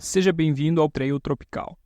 Seja bem-vindo ao Trail Tropical.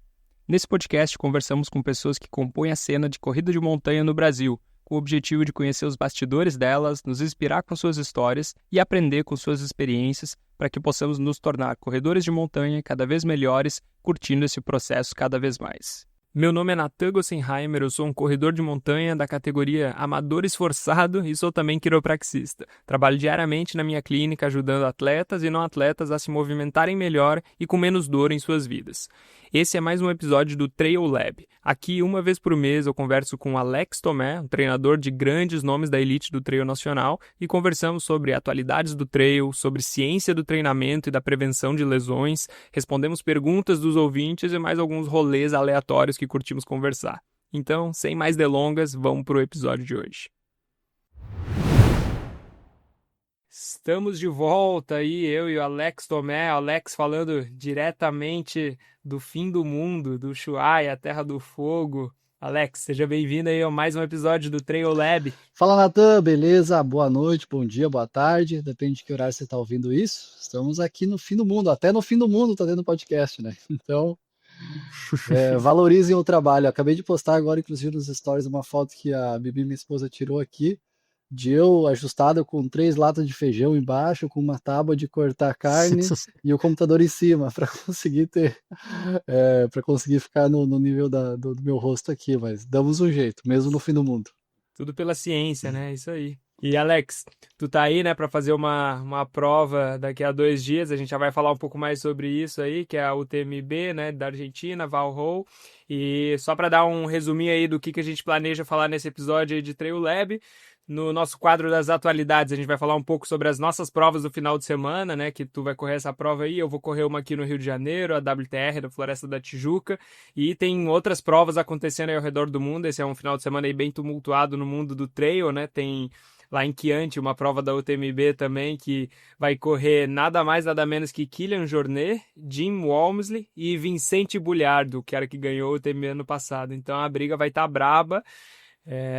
Nesse podcast, conversamos com pessoas que compõem a cena de corrida de montanha no Brasil, com o objetivo de conhecer os bastidores delas, nos inspirar com suas histórias e aprender com suas experiências para que possamos nos tornar corredores de montanha cada vez melhores, curtindo esse processo cada vez mais. Meu nome é Natan Gossenheimer, eu sou um corredor de montanha da categoria amador esforçado e sou também quiropraxista. Trabalho diariamente na minha clínica ajudando atletas e não atletas a se movimentarem melhor e com menos dor em suas vidas. Esse é mais um episódio do Trail Lab. Aqui, uma vez por mês, eu converso com Alex Tomé, um treinador de grandes nomes da elite do trail nacional, e conversamos sobre atualidades do trail, sobre ciência do treinamento e da prevenção de lesões, respondemos perguntas dos ouvintes e mais alguns rolês aleatórios que curtimos conversar. Então, sem mais delongas, vamos para o episódio de hoje. Estamos de volta aí, eu e o Alex Tomé, Alex falando diretamente do fim do mundo, do Ushuaia, a Terra do Fogo. Alex, seja bem-vindo aí a mais um episódio do Trail Lab. Fala, Natan, beleza? Boa noite, bom dia, boa tarde, depende de que horário você está ouvindo isso. Estamos aqui no fim do mundo, até no fim do mundo está tendo podcast, né? Então, valorizem o trabalho. Eu acabei de postar agora, inclusive, nos stories, uma foto que a Bibi, minha esposa, tirou aqui, de eu ajustado com 3 latas de feijão embaixo, com uma tábua de cortar carne e o computador em cima, para conseguir para conseguir ficar no nível do meu rosto aqui, mas damos um jeito, mesmo no fim do mundo. Tudo pela ciência, né? Isso aí. E Alex, tu tá aí, né, para fazer uma prova daqui a 2 dias, a gente já vai falar um pouco mais sobre isso aí, que é a UTMB, né, da Argentina, Valhall. E só para dar um resuminho aí do que a gente planeja falar nesse episódio aí de Trail Lab, no nosso quadro das atualidades, a gente vai falar um pouco sobre as nossas provas do final de semana, né? Que tu vai correr essa prova aí, eu vou correr uma aqui no Rio de Janeiro, a WTR da Floresta da Tijuca, e tem outras provas acontecendo aí ao redor do mundo. Esse é um final de semana aí bem tumultuado no mundo do trail, né? Tem lá em Chianti uma prova da UTMB também, que vai correr nada mais, nada menos que Kilian Jornet, Jim Walmsley e Vincent Bulhardo, que era que ganhou o UTMB ano passado. Então a briga vai estar braba.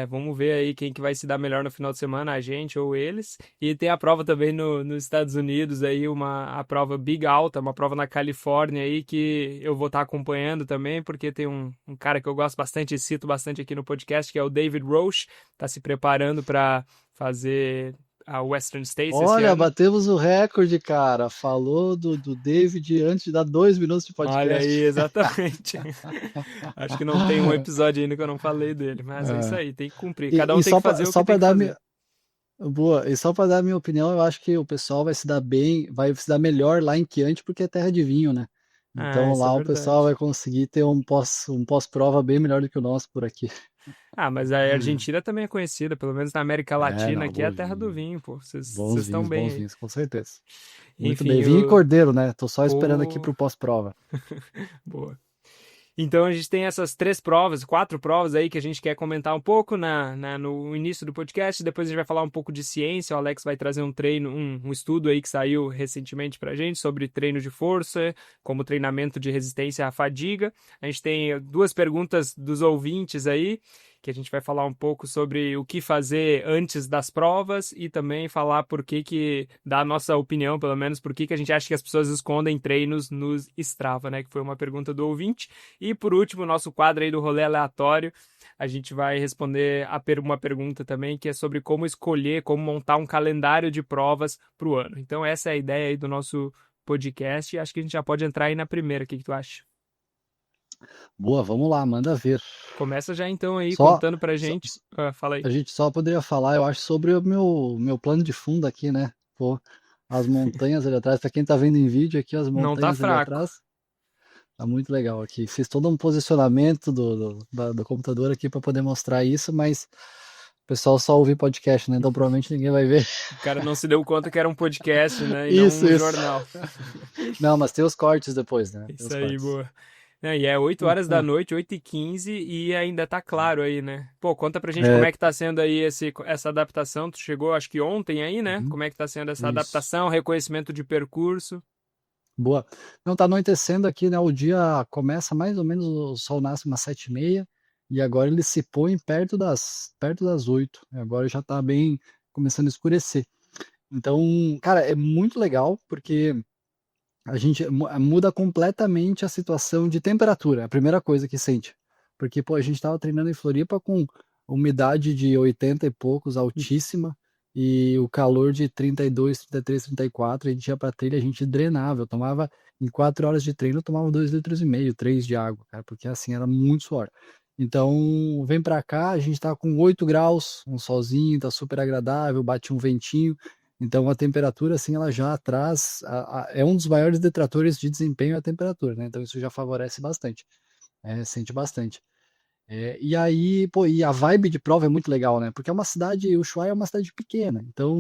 Vamos ver aí quem que vai se dar melhor no final de semana, a gente ou eles. E tem a prova também nos Estados Unidos, aí a prova Big Alta, uma prova na Califórnia aí que eu vou estar acompanhando também, porque tem um cara que eu gosto bastante e cito bastante aqui no podcast, que é o David Roche, está se preparando para fazer a Western States esse Olha, ano. batemos o recorde, cara. Falou do David antes de dar 2 minutos de podcast. Olha aí, exatamente. Acho que não tem um episódio ainda que eu não falei dele, mas é isso aí, tem que cumprir. Cada um tem que fazer o que tem que fazer. Boa, e só para dar minha opinião, eu acho que o pessoal vai se dar bem, vai se dar melhor lá em Chianti porque é terra de vinho, né? Então Isso é lá o pessoal verdade. vai conseguir ter um pós-prova bem melhor do que o nosso por aqui. Mas a Argentina também é conhecida, pelo menos na América Latina, Não, que é bom a terra do vinho. vinho, pô. Vocês estão bem Bons aí. vinhos, com certeza. Muito bem. Enfim, Vinho e cordeiro, né? Tô só esperando aqui o... pro pós-prova. Boa. Então a gente tem essas 3 provas, 4 provas aí que a gente quer comentar um pouco no início do podcast. Depois a gente vai falar um pouco de ciência. O Alex vai trazer um estudo aí que saiu recentemente pra gente sobre treino de força, como treinamento de resistência à fadiga. A gente tem 2 perguntas dos ouvintes aí, que a gente vai falar um pouco sobre o que fazer antes das provas e também falar por que dar a nossa opinião, pelo menos, por que a gente acha que as pessoas escondem treinos nos Strava, né? Que foi uma pergunta do ouvinte. E por último, o nosso quadro aí do rolê aleatório, a gente vai responder uma pergunta também que é sobre como escolher, como montar um calendário de provas para o ano. Então essa é a ideia aí do nosso podcast e acho que a gente já pode entrar aí na primeira. O que tu acha? Boa, vamos lá, manda ver. Começa já então aí Só, contando pra só- gente. Fala aí. a gente só poderia falar, eu acho, sobre o meu plano de fundo aqui, né? Pô, as montanhas ali atrás, para quem tá vendo em vídeo aqui, as Não tá montanhas ali fraco. atrás. Tá muito legal aqui. Fiz todo um posicionamento do computador aqui para poder mostrar isso, mas o pessoal só ouve podcast, né? Então provavelmente ninguém vai ver. O cara não se deu conta que era um podcast, né? E não Isso, um isso. jornal. Não, mas tem os cortes depois, né? Tem Isso os aí, cortes. boa. E é 8 horas da noite, 8h15, e ainda tá claro aí, né? Pô, conta pra gente como É, é que tá sendo aí essa adaptação. Tu chegou, acho que ontem aí, né? uhum, Como é que tá sendo essa isso. adaptação, reconhecimento de percurso? Boa. Não, tá anoitecendo aqui, né? O dia começa mais ou menos, o sol nasce umas 7h30 e agora ele se põe perto das 8. Agora já tá bem começando a escurecer. Então, cara, é muito legal porque a gente muda completamente a situação de temperatura, a primeira coisa que sente. Porque, pô, a gente tava treinando em Floripa com umidade de 80 e poucos, altíssima, e o calor de 32, 33, 34, a gente ia pra trilha, a gente drenava, eu tomava, em 4 horas de treino, eu tomava 2,5 litros, 3 de água, cara, porque assim, era muito suor. Então, vem pra cá, a gente tá com 8 graus, um solzinho, tá super agradável, bate um ventinho, então a temperatura, assim, ela já traz, é um dos maiores detratores de desempenho a temperatura, né? Então isso já favorece bastante, sente bastante. E aí, pô, e a vibe de prova é muito legal, né? Porque é uma cidade, Ushuaia é uma cidade pequena, então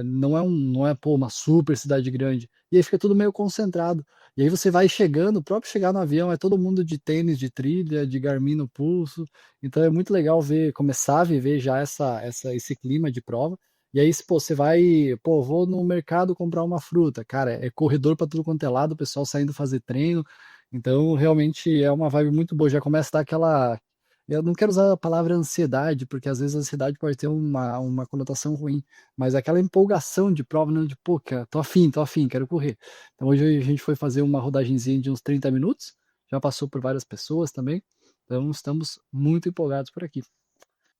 não é, pô, uma super cidade grande. E aí fica tudo meio concentrado. E aí você vai chegando, o próprio chegar no avião é todo mundo de tênis de trilha, de Garmin no pulso. Então é muito legal ver, começar a viver já esse clima de prova. E aí, pô, você vai, pô, vou no mercado comprar uma fruta. Cara, é corredor para tudo quanto é lado, o pessoal saindo fazer treino. Então, realmente é uma vibe muito boa. Já começa a dar aquela, eu não quero usar a palavra ansiedade, porque às vezes a ansiedade pode ter uma conotação ruim, mas aquela empolgação de prova, né, de pô, cara, tô afim, quero correr. Então hoje a gente foi fazer uma rodagenzinha de uns 30 minutos, já passou por várias pessoas também, então estamos muito empolgados por aqui.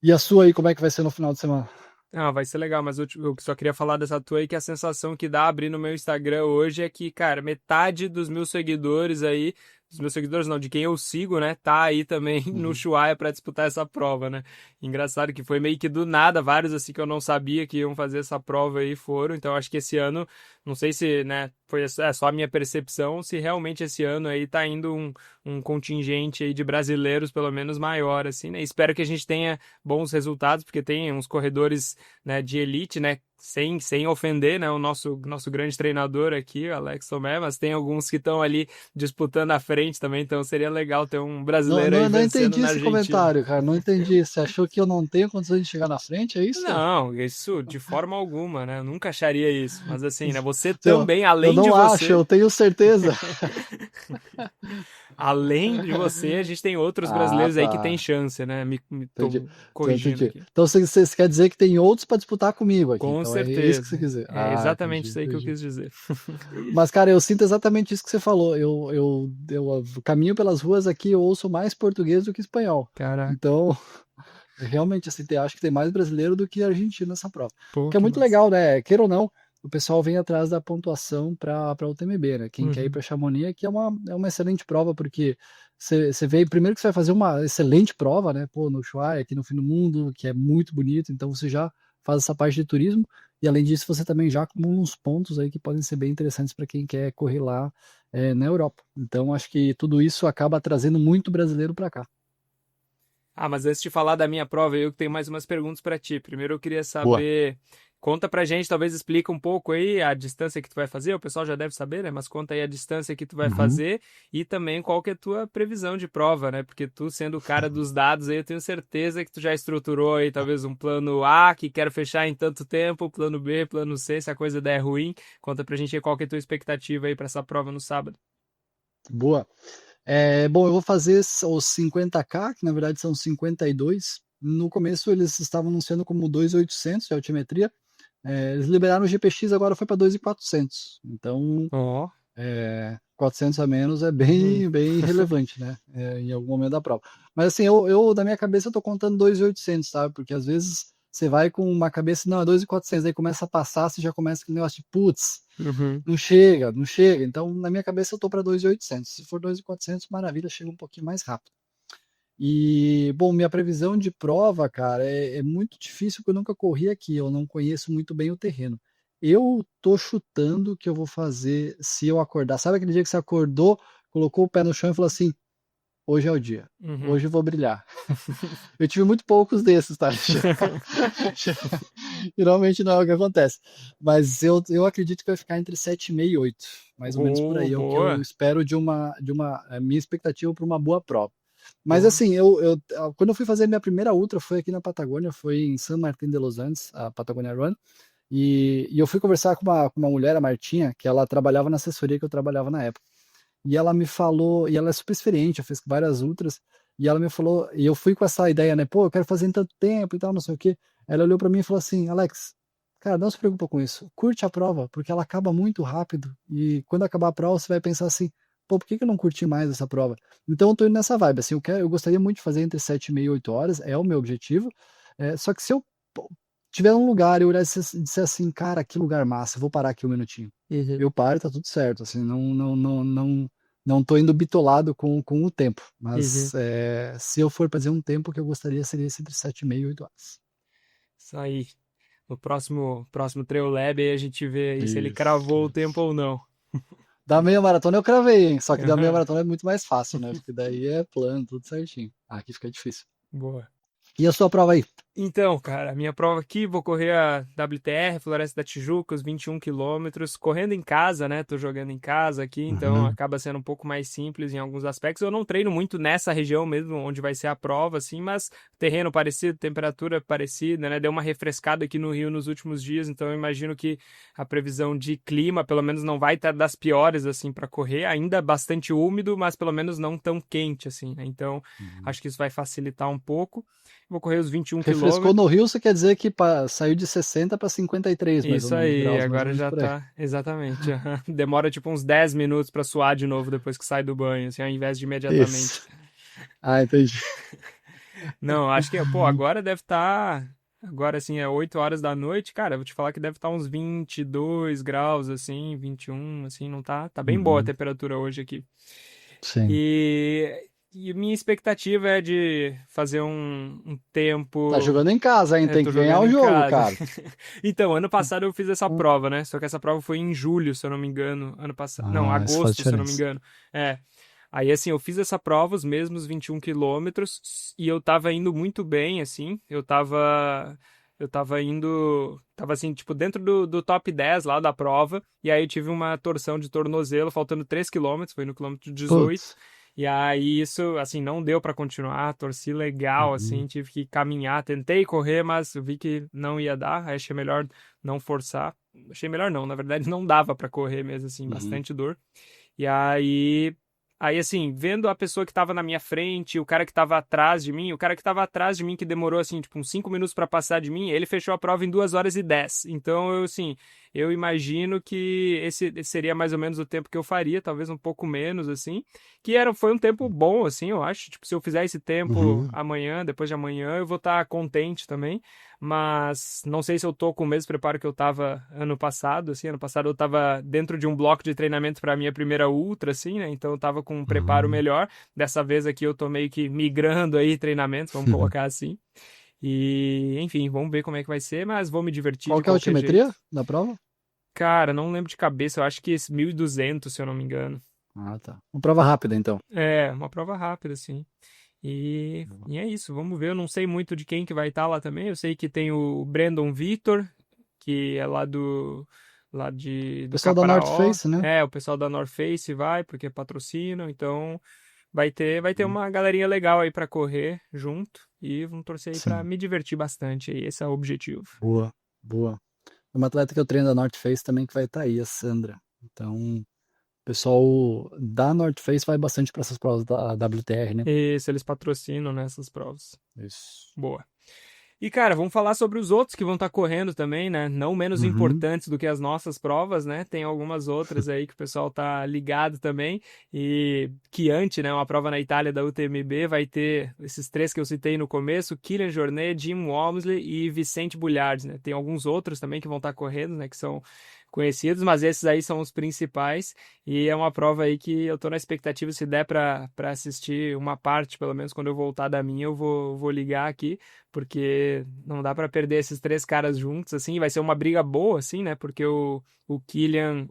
E a sua aí, como é que vai ser no final de semana? Ah, vai ser legal, mas eu só queria falar dessa tua aí, que a sensação que dá abrir no meu Instagram hoje é que, cara, metade dos meus seguidores aí, dos meus seguidores não, de quem eu sigo, né, tá aí também no Uhum. Ushuaia pra disputar essa prova, né? Engraçado que foi meio que do nada, vários assim que eu não sabia que iam fazer essa prova aí foram, então acho que esse ano, não sei se, né, foi só a minha percepção, se realmente esse ano aí tá indo um contingente aí de brasileiros, pelo menos maior, assim, né? Espero que a gente tenha bons resultados, porque tem uns corredores, né, de elite, né, sem ofender, né, o nosso grande treinador aqui, o Alex Tomé, mas tem alguns que estão ali disputando à frente também, então seria legal ter um Não, brasileiro aí não, não vencendo entendi na esse Argentina. comentário, cara, não entendi. Você achou que eu não tenho condições de chegar na frente, é isso? Não, isso de forma alguma, né? Eu nunca acharia isso. Mas assim, né? Você Eu, também, eu além de não acho, você, eu tenho certeza. além de você, a gente tem outros Ah, brasileiros aí que têm tá. chance, né? Me Entendi. tô Então, corrigindo entendi. aqui. Então você quer dizer que tem outros para disputar comigo aqui. Com Então é isso que você certeza. quer dizer. É Ah, exatamente entendi, isso aí que eu entendi. quis dizer. Mas, cara, eu sinto exatamente isso que você falou. Eu caminho pelas ruas aqui, eu ouço mais português do que espanhol. Caraca, Então, realmente, assim, acho que tem mais brasileiro do que argentino nessa prova. O pô, que é que muito massa. legal, né? Queira ou não, o pessoal vem atrás da pontuação para o TMB, né? Quem quer ir Uhum. para Chamonix aqui é uma excelente prova, porque você vê, primeiro que você vai fazer uma excelente prova, né? Pô, no Ushuaia, aqui no fim do mundo, que é muito bonito, então você já faz essa parte de turismo, e além disso, você também já acumula uns pontos aí que podem ser bem interessantes para quem quer correr lá na Europa. Então, acho que tudo isso acaba trazendo muito brasileiro para cá. Ah, mas antes de falar da minha prova, eu tenho mais umas perguntas pra ti. Primeiro eu queria Boa. saber, conta pra gente, talvez explica um pouco aí a distância que tu vai fazer, o pessoal já deve saber, né? Mas conta aí a distância que tu vai Uhum. fazer e também qual que é a tua previsão de prova, né? Porque tu sendo o cara dos dados aí, eu tenho certeza que tu já estruturou aí talvez um plano A, que quero fechar em tanto tempo, plano B, plano C, se a coisa der ruim. Conta pra gente aí qual que é a tua expectativa aí pra essa prova no sábado. Boa. Bom, eu vou fazer os 50K, que na verdade são 52. No começo eles estavam anunciando como 2.800 de altimetria. Eles liberaram o GPX, agora foi para 2.400. Então, Ó. 400 a menos é Uhum. bem, bem relevante, né? Em algum momento da prova. Mas assim, da minha cabeça eu tô contando 2.800, sabe? Porque às vezes você vai com uma cabeça, não, é 2.400, aí começa a passar, você já começa com o negócio de, putz, Uhum. não chega, não chega. Então, na minha cabeça, eu tô para 2.800. Se for 2.400, maravilha, chega um pouquinho mais rápido. E, bom, minha previsão de prova, cara, é muito difícil porque eu nunca corri aqui, eu não conheço muito bem o terreno. Eu tô chutando que eu vou fazer se eu acordar. Sabe aquele dia que você acordou, colocou o pé no chão e falou assim: hoje é o dia, Uhum. hoje eu vou brilhar. Eu tive muito poucos desses, tá? Geralmente não é o que acontece. Mas eu acredito que vai ficar entre 7,5 e 8. Mais ou menos por Oh, aí. É o que eu boa. espero a minha expectativa para uma boa prova. Mas Boa. assim, quando eu fui fazer minha primeira ultra, foi aqui na Patagônia, foi em San Martín de los Andes, a Patagonia Run. E eu fui conversar com uma mulher, a Martinha, que ela trabalhava na assessoria que eu trabalhava na época. E ela me falou, e ela é super experiente, já fez várias ultras, e ela me falou, e eu fui com essa ideia, né? Pô, eu quero fazer em tanto tempo e tal, não sei o quê. Ela olhou pra mim e falou assim: Alex, cara, não se preocupa com isso. Curte a prova, porque ela acaba muito rápido. E quando acabar a prova, você vai pensar assim, pô, por que que eu não curti mais essa prova? Então eu tô indo nessa vibe, assim, eu gostaria muito de fazer entre 7h30 e 8 horas, é o meu objetivo. Só que se eu pô, tiver um lugar e eu olhar e disser assim, cara, que lugar massa, eu vou parar aqui um minutinho. Uhum. Eu paro e tá tudo certo, assim, não tô indo bitolado com o tempo. Uhum. Mas se eu for fazer um tempo que eu gostaria, seria esse entre 7h30 e 8 horas. Isso aí. No próximo Trail Lab aí a gente vê aí se ele Isso, cravou o tempo isso. ou não. Da meia maratona eu cravei, hein? Só que da meia Aham. maratona é muito mais fácil, né? Porque daí é plano, tudo certinho. Aqui fica difícil. Boa. E a sua prova aí? Então, cara, minha prova aqui, vou correr a WTR, Floresta da Tijuca, os 21 quilômetros, correndo em casa, né? Tô jogando em casa aqui, então Uhum, acaba sendo um pouco mais simples em alguns aspectos. Eu não treino muito nessa região mesmo, onde vai ser a prova, assim, mas terreno parecido, temperatura parecida, né? Deu uma refrescada aqui no Rio nos últimos dias, então eu imagino que a previsão de clima, pelo menos, não vai estar das piores, assim, para correr. Ainda bastante úmido, mas pelo menos não tão quente, assim, né? Então, uhum. acho que isso vai facilitar um pouco. Vou correr os 21 Refrescou no quilômetros. Rio, isso quer dizer que saiu de 60 para 53, mais ou Isso menos, aí, graus, mais ou agora menos já por aí. tá. Exatamente. Aham. Demora tipo uns 10 minutos pra suar de novo depois que sai do banho, assim, ao invés de imediatamente. Isso. Ah, entendi. Não, acho que, pô, agora deve estar. Agora, assim, é 8 horas da noite, cara, eu vou te falar que deve estar uns 22 graus, assim, 21, assim, não tá. Tá bem boa a Uhum, temperatura hoje aqui. sim. E minha expectativa é de fazer um Tá tempo. jogando em casa, hein? Eu Tem tô que ganhar jogando o em jogo, casa. cara. Então, ano passado eu fiz essa prova, né? Só que essa prova foi em julho, se eu não me engano. Ano passado. Não, Ah, isso faz agosto, se eu não me diferença. engano. É. Aí, assim, eu fiz essa prova, os mesmos 21 quilômetros, e eu tava indo muito bem, assim. Eu tava indo. Tava assim, tipo, dentro do top 10 lá da prova. E aí eu tive uma torção de tornozelo, faltando 3 quilômetros, foi no quilômetro 18. Putz. E aí isso, assim, não deu pra continuar, torci legal, assim, Uhum, tive que caminhar, tentei correr, mas eu vi que não ia dar, aí achei melhor não forçar. Achei melhor não, na verdade não dava pra correr mesmo, assim, uhum, bastante dor. E aí assim, vendo a pessoa que tava na minha frente, o cara que tava atrás de mim, o cara que tava atrás de mim que demorou assim, tipo, uns 5 minutos pra passar de mim, ele fechou a prova em 2 horas e 10. Então, eu assim, eu imagino que esse seria mais ou menos o tempo que eu faria, talvez um pouco menos assim, foi um tempo bom assim, eu acho. Tipo, se eu fizer esse tempo uhum, amanhã, depois de amanhã, eu vou estar contente também. Mas não sei se eu tô com o mesmo preparo que eu tava ano passado, assim, ano passado eu tava dentro de um bloco de treinamento para minha primeira ultra, assim, né? Então eu tava com um preparo uhum. melhor. Dessa vez aqui eu tô meio que migrando aí treinamentos, vamos colocar assim. E, enfim, vamos ver como é que vai ser, mas vou me divertir Qual de que é a qualquer jeito. altimetria da prova? Cara, não lembro de cabeça, eu acho que 1.200, se eu não me engano. Ah, tá. Uma prova rápida, então. É, uma prova rápida, assim. E é isso, vamos ver. Eu não sei muito de quem que vai estar lá também. Eu sei que tem o Brandon Vitor, que é do Pessoal da North Caparaó. Face, né? É, o pessoal da North Face vai, porque patrocinam. Então vai ter Uhum. uma galerinha legal aí para correr junto. E vamos torcer aí para Sim. me divertir bastante aí. Esse é o objetivo. Boa, boa. Uma atleta que eu treino da North Face também que vai estar aí, a Sandra. Então, o pessoal da North Face vai bastante para essas provas da WTR, né? E se eles patrocinam nessas provas. Isso. Boa. E, cara, vamos falar sobre os outros que vão estar correndo também, né? Não menos Uhum. importantes do que as nossas provas, né? Tem algumas outras aí que o pessoal tá ligado também. E Chianti, né? Uma prova na Itália da UTMB, vai ter esses três que eu citei no começo: Kylian Jornet, Jim Walmsley e Vicente Bulhards, né? Tem alguns outros também que vão estar correndo, né? Que são conhecidos, mas esses aí são os principais. E é uma prova aí que eu tô na expectativa, se der para assistir uma parte, pelo menos quando eu voltar da minha, eu vou ligar aqui, porque não dá para perder esses três caras juntos, assim, vai ser uma briga boa, assim, né? Porque o Kylian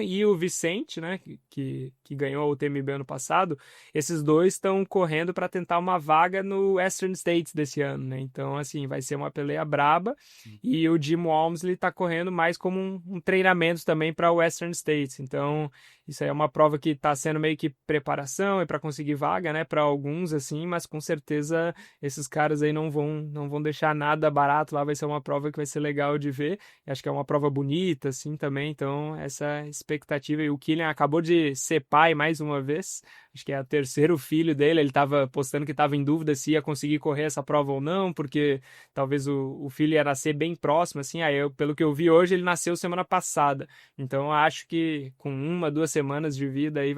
e o Vicente, né, que ganhou o TMB ano passado, esses dois estão correndo para tentar uma vaga no Western States desse ano, né? Então, assim, vai ser uma peleia braba. E o Jim Walmsley tá correndo mais como um treinamento também para o Western States. Então, Isso aí é uma prova que está sendo meio que preparação e para conseguir vaga, né, para alguns assim, mas com certeza esses caras aí não vão deixar nada barato lá, vai ser uma prova que vai ser legal de ver. E acho que é uma prova bonita assim também, então essa expectativa. E o Kylian acabou de ser pai mais uma vez. Acho que é o terceiro filho dele, ele estava postando que estava em dúvida se ia conseguir correr essa prova ou não, porque talvez o filho ia nascer bem próximo, assim, pelo que eu vi hoje, ele nasceu semana passada, então eu acho que com 1, 2 semanas de vida aí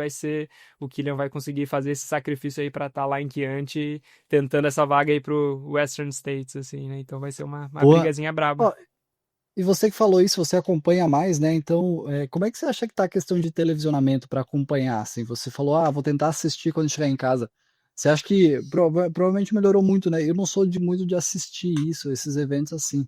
o Kylian vai conseguir fazer esse sacrifício aí para estar lá em Chianti, tentando essa vaga aí pro Western States, assim, né, então vai ser uma Boa. brigazinha braba. Ó, e você que falou isso, você acompanha mais, né? Então, como é que você acha que tá a questão de televisionamento para acompanhar? Assim, você falou, vou tentar assistir quando chegar em casa. Você acha que provavelmente melhorou muito, né? Eu não sou muito de assistir isso, esses eventos assim.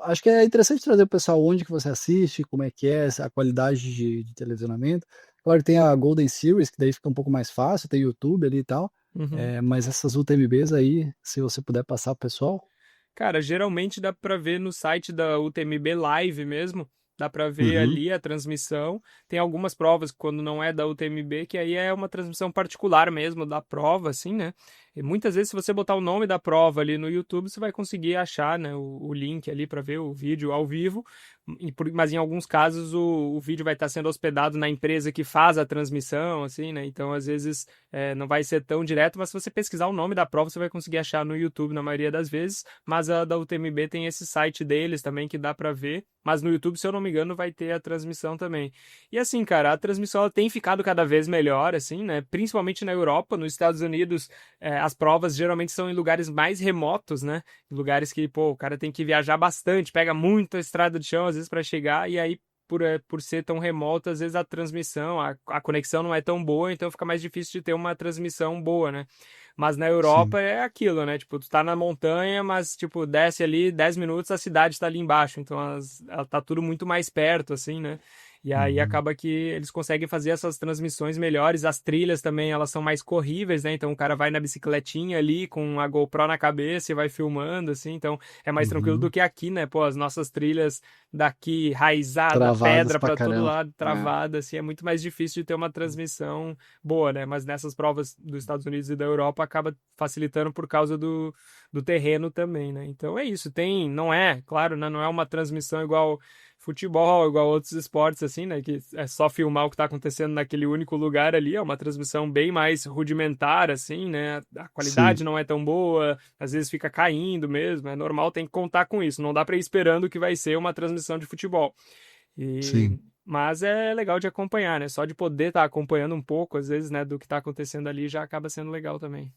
Acho que é interessante trazer o pessoal onde que você assiste, como é que é a qualidade de televisionamento. Claro que tem a Golden Series, que daí fica um pouco mais fácil, tem YouTube ali e tal. Uhum. Mas essas UTMBs aí, se você puder passar pro pessoal. Cara, geralmente dá pra ver no site da UTMB Live mesmo. Dá pra ver Uhum. ali a transmissão. Tem algumas provas quando não é da UTMB, que aí é uma transmissão particular mesmo da prova, assim, né? E muitas vezes, se você botar o nome da prova ali no YouTube, você vai conseguir achar, né, o link ali pra ver o vídeo ao vivo. Mas em alguns casos o vídeo vai estar sendo hospedado na empresa que faz a transmissão, assim, né? Então, às vezes, não vai ser tão direto, mas se você pesquisar o nome da prova, você vai conseguir achar no YouTube na maioria das vezes. Mas a da UTMB tem esse site deles também que dá pra ver. Mas no YouTube, se eu não me engano, vai ter a transmissão também. E assim, cara, a transmissão ela tem ficado cada vez melhor, assim, né? Principalmente na Europa, nos Estados Unidos, as provas geralmente são em lugares mais remotos, né? Lugares que, pô, o cara tem que viajar bastante, pega muita estrada de chão, às vezes, para chegar, e aí, por ser tão remoto, às vezes a transmissão, a conexão não é tão boa, então fica mais difícil de ter uma transmissão boa, né? Mas na Sim. Europa é aquilo, né? Tipo, tu tá na montanha, mas, tipo, desce ali 10 minutos, a cidade tá ali embaixo. Então, tá tudo muito mais perto, assim, né? E aí Uhum. acaba que eles conseguem fazer essas transmissões melhores. As trilhas também, elas são mais corríveis, né? Então o cara vai na bicicletinha ali com a GoPro na cabeça e vai filmando, assim. Então é mais tranquilo do Uhum. que aqui, né? Pô, as nossas trilhas daqui, raizada, Travadas pedra pra para todo caramba. lado, travada, assim. É muito mais difícil de ter uma transmissão boa, né? Mas nessas provas dos Estados Unidos e da Europa acaba facilitando por causa do terreno também, né? Então é isso. Não é, claro, né? Não é uma transmissão igual futebol, igual outros esportes, assim, né? Que é só filmar o que tá acontecendo naquele único lugar ali. É uma transmissão bem mais rudimentar, assim, né? A Sim, qualidade não é tão boa, às vezes fica caindo mesmo. É normal, tem que contar com isso. Não dá para ir esperando que vai ser uma transmissão de futebol. sim. Mas é legal de acompanhar, né? Só de poder estar acompanhando um pouco, às vezes, né, do que tá acontecendo ali já acaba sendo legal também.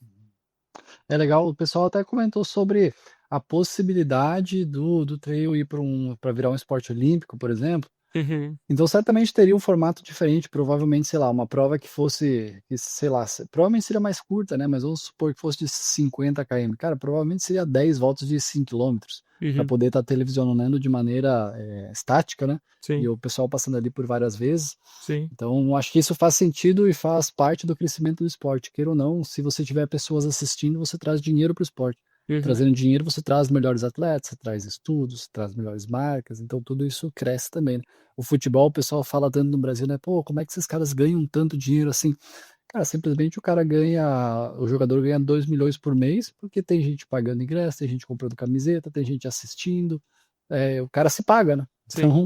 É legal, o pessoal até comentou sobre a possibilidade do trail ir para virar um esporte olímpico, por exemplo. Uhum, Então, certamente teria um formato diferente, provavelmente, sei lá, uma prova que, sei lá, provavelmente seria mais curta, né? Mas vamos supor que fosse de 50 km. Cara, provavelmente seria 10 voltas de 5 quilômetros, para uhum, poder estar televisionando de maneira estática, né? E sim, o pessoal passando ali por várias vezes. sim. Então, acho que isso faz sentido e faz parte do crescimento do esporte. Queira ou não, se você tiver pessoas assistindo, você traz dinheiro para o esporte. Uhum, Trazendo dinheiro, você traz melhores atletas, você traz estudos, você traz melhores marcas, então tudo isso cresce também, né? O futebol, o pessoal fala tanto no Brasil, né? Pô, como é que esses caras ganham tanto dinheiro assim? Cara, simplesmente o jogador ganha 2 milhões por mês, porque tem gente pagando ingresso, tem gente comprando camiseta, tem gente assistindo, o cara se paga, né? sim.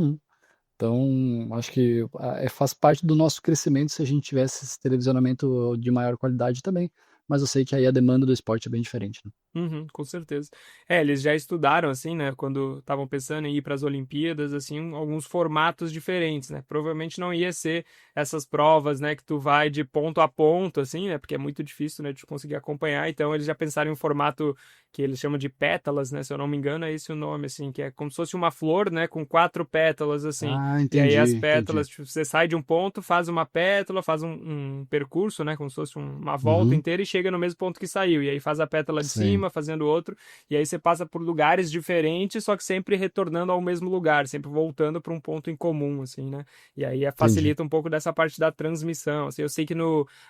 Então, acho que faz parte do nosso crescimento se a gente tivesse esse televisionamento de maior qualidade também. Mas eu sei que aí a demanda do esporte é bem diferente, né? Uhum, com certeza. Eles já estudaram, assim, né, quando estavam pensando em ir para as Olimpíadas, assim, alguns formatos diferentes, né? Provavelmente não ia ser essas provas, né, que tu vai de ponto a ponto, assim, né, porque é muito difícil, né, de conseguir acompanhar. Então, eles já pensaram em um formato que eles chamam de pétalas, né, se eu não me engano, é esse o nome, assim, que é como se fosse uma flor, né, com 4 pétalas, assim. Ah, E aí as entendi, entendi. pétalas, tipo, você sai de um ponto, faz uma pétala, faz um percurso, né, como se fosse uma volta Uhum, inteira e chega no mesmo ponto que saiu. E aí faz a pétala de cima cima, fazendo outro, e aí você passa por lugares diferentes, só que sempre retornando ao mesmo lugar, sempre voltando para um ponto em comum, assim, né? E aí Entendi. facilita um pouco dessa parte da transmissão, assim, eu sei que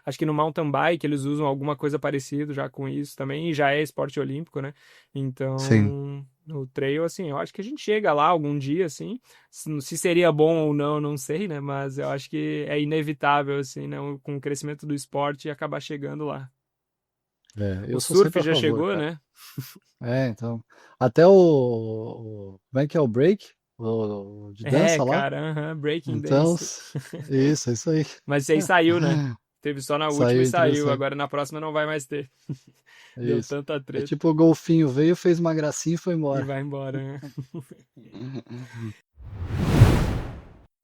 acho que no mountain bike eles usam alguma coisa parecida já com isso também, e já é esporte olímpico, né? Sim. Então, no trail, assim, eu acho que a gente chega lá algum dia, assim, se seria bom ou não, não sei, né? Mas eu acho que é inevitável, assim, né? Com o crescimento do esporte acabar chegando lá. O Eu sou surf sempre a já favor, chegou, cara. né? Então. Até como é que é o break? O de É, dança lá? cara, Breaking Então, Dance. isso aí. Mas isso aí saiu, né? Teve só na última e Saiu saiu. interessante. Agora na próxima não vai mais ter. Deu Isso. tanta É treta. tipo o golfinho veio, fez uma gracinha e foi E embora. vai embora, né?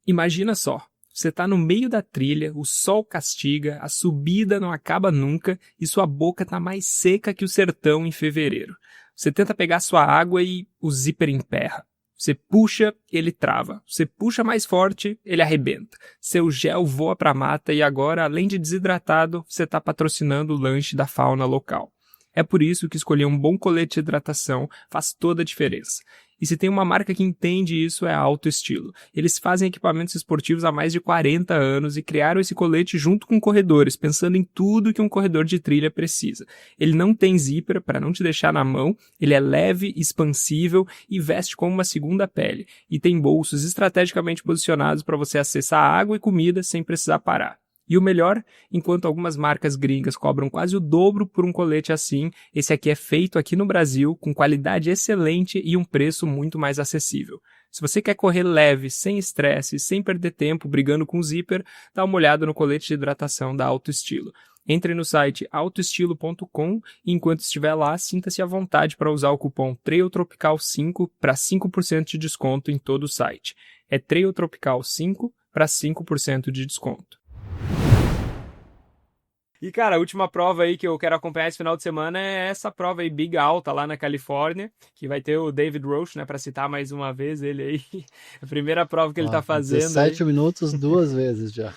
Imagina só, você está no meio da trilha, o sol castiga, a subida não acaba nunca e sua boca está mais seca que o sertão em fevereiro. Você tenta pegar sua água e o zíper emperra. Você puxa, ele trava. Você puxa mais forte, ele arrebenta. Seu gel voa para a mata e agora, além de desidratado, você está patrocinando o lanche da fauna local. É por isso que escolher um bom colete de hidratação faz toda a diferença. E se tem uma marca que entende isso é a Alto Estilo. Eles fazem equipamentos esportivos há mais de 40 anos e criaram esse colete junto com corredores, pensando em tudo que um corredor de trilha precisa. Ele não tem zíper para não te deixar na mão, ele é leve, expansível e veste como uma segunda pele. E tem bolsos estrategicamente posicionados para você acessar água e comida sem precisar parar. E o melhor, enquanto algumas marcas gringas cobram quase o dobro por um colete assim, esse aqui é feito aqui no Brasil, com qualidade excelente e um preço muito mais acessível. Se você quer correr leve, sem estresse, sem perder tempo brigando com o zíper, dá uma olhada no colete de hidratação da Alto Estilo. Entre no site autoestilo.com e enquanto estiver lá, sinta-se à vontade para usar o cupom TRAILTROPICAL5 para 5% de desconto em todo o site. É TRAILTROPICAL5 para 5% de desconto. E, cara, a última prova aí que eu quero acompanhar esse final de semana é essa prova aí, Big Alta, lá na Califórnia, que vai ter o David Roche, né, pra citar mais uma vez ele aí. A primeira prova que ele Ó, tá fazendo aí. 17 minutos, 2 vezes já.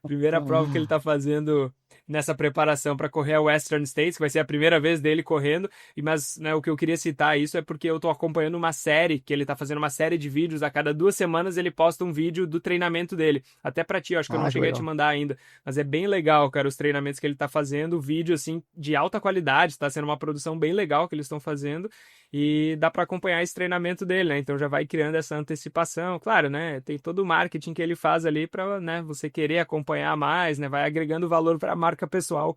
Primeira prova que ele tá fazendo nessa preparação para correr a Western States, que vai ser a primeira vez dele correndo. Mas, né, o que eu queria citar isso é porque eu tô acompanhando uma série, que ele tá fazendo uma série de vídeos. A cada 2 semanas ele posta um vídeo do treinamento dele. Até pra ti, eu acho que eu não Que cheguei a te legal. mandar ainda. Mas é bem legal, cara, os treinamentos que ele tá fazendo. Vídeo, assim, de alta qualidade. Tá sendo uma produção bem legal que eles estão fazendo. E dá para acompanhar esse treinamento dele, né? Então já vai criando essa antecipação. Claro, né? Tem todo o marketing que ele faz ali para, né, você querer acompanhar mais, né? Vai agregando valor para a marca pessoal.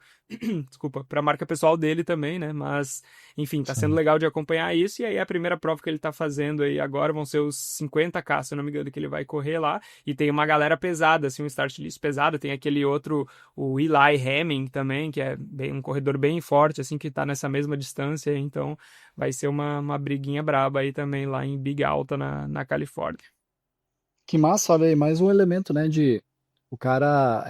Desculpa, para a marca pessoal dele também, né? Mas, enfim, tá sendo Sim. legal de acompanhar isso. E aí a primeira prova que ele tá fazendo aí agora vão ser os 50K, se eu não me engano, que ele vai correr lá. E tem uma galera pesada, assim, um start list pesado. Tem aquele outro, o Eli Hemming também, que é um corredor bem forte, assim, que tá nessa mesma distância. Então vai ser uma briguinha braba aí também lá em Big Alta, na Califórnia. Que massa, olha aí, mais um elemento, né, de o cara,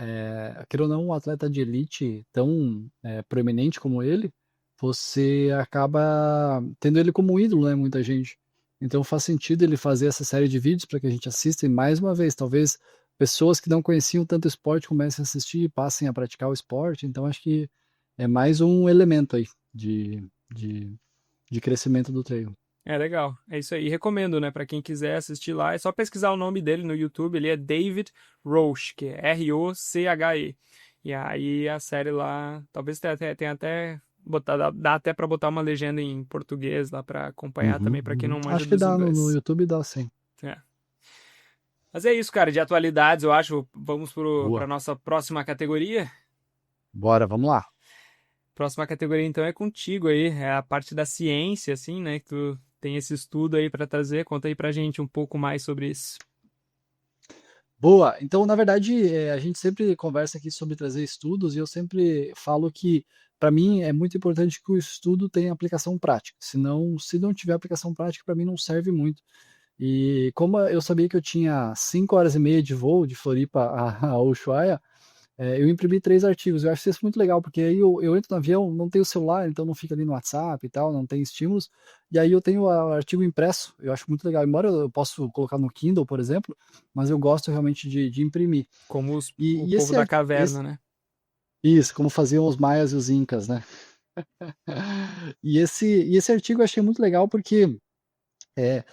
queira ou não, um atleta de elite tão proeminente como ele, você acaba tendo ele como um ídolo, né, muita gente. Então faz sentido ele fazer essa série de vídeos para que a gente assista e mais uma vez, talvez pessoas que não conheciam tanto esporte comecem a assistir e passem a praticar o esporte. Então acho que é mais um elemento aí de crescimento do treino. É legal, é isso aí. Recomendo, né, para quem quiser assistir lá, é só pesquisar o nome dele no YouTube, ele é David Roche, que é Roche. E aí a série lá, talvez tenha até dá até para botar uma legenda em português lá para acompanhar Uhum, também, para quem uhum. não manja Acho que dos dá no inglês. YouTube, dá sim. É. Mas é isso, cara, de atualidades, eu acho. Vamos para Boa. nossa próxima categoria. Bora, vamos lá. Próxima categoria, então, é contigo aí. É a parte da ciência, assim, né? Que tu tem esse estudo aí para trazer. Conta aí pra gente um pouco mais sobre isso. Boa. Então, na verdade, a gente sempre conversa aqui sobre trazer estudos e eu sempre falo que, para mim, é muito importante que o estudo tenha aplicação prática. Senão, se não tiver aplicação prática, para mim não serve muito. E como eu sabia que eu tinha 5 horas e meia de voo de Floripa a Ushuaia, eu imprimi 3 artigos. Eu acho isso muito legal, porque aí eu entro no avião, não tenho celular, então não fica ali no WhatsApp e tal, não tem estímulos. E aí eu tenho o artigo impresso, eu acho muito legal. Embora eu possa colocar no Kindle, por exemplo, mas eu gosto realmente de imprimir. Como o E povo da caverna, né? isso, como faziam os maias e os incas, né? E esse artigo eu achei muito legal porque é,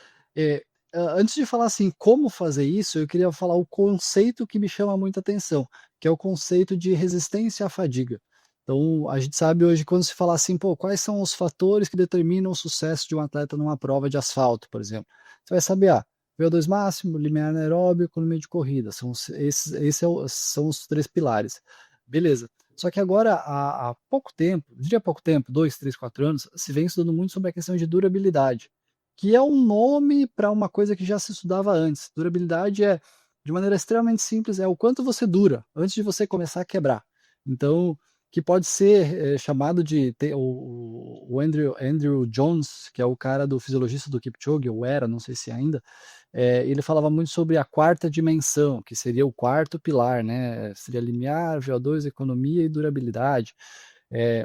antes de falar assim como fazer isso, eu queria falar o conceito que me chama muita atenção, que é o conceito de resistência à fadiga. Então, a gente sabe hoje, quando se fala assim, pô, quais são os fatores que determinam o sucesso de um atleta numa prova de asfalto, por exemplo? Você vai saber, VO2 máximo, limiar anaeróbio, economia de corrida. São os três pilares. Beleza. Só que agora, há pouco tempo, diria pouco tempo, 2, 3, 4 anos, se vem estudando muito sobre a questão de durabilidade, que é um nome para uma coisa que já se estudava antes. Durabilidade é, de maneira extremamente simples, é o quanto você dura antes de você começar a quebrar. Então, que pode ser chamado de o Andrew Jones, que é o cara do fisiologista do Kipchoge, ou era, não sei se ainda, ele falava muito sobre a quarta dimensão, que seria o quarto pilar, né? Seria limiar, VO2, economia e durabilidade.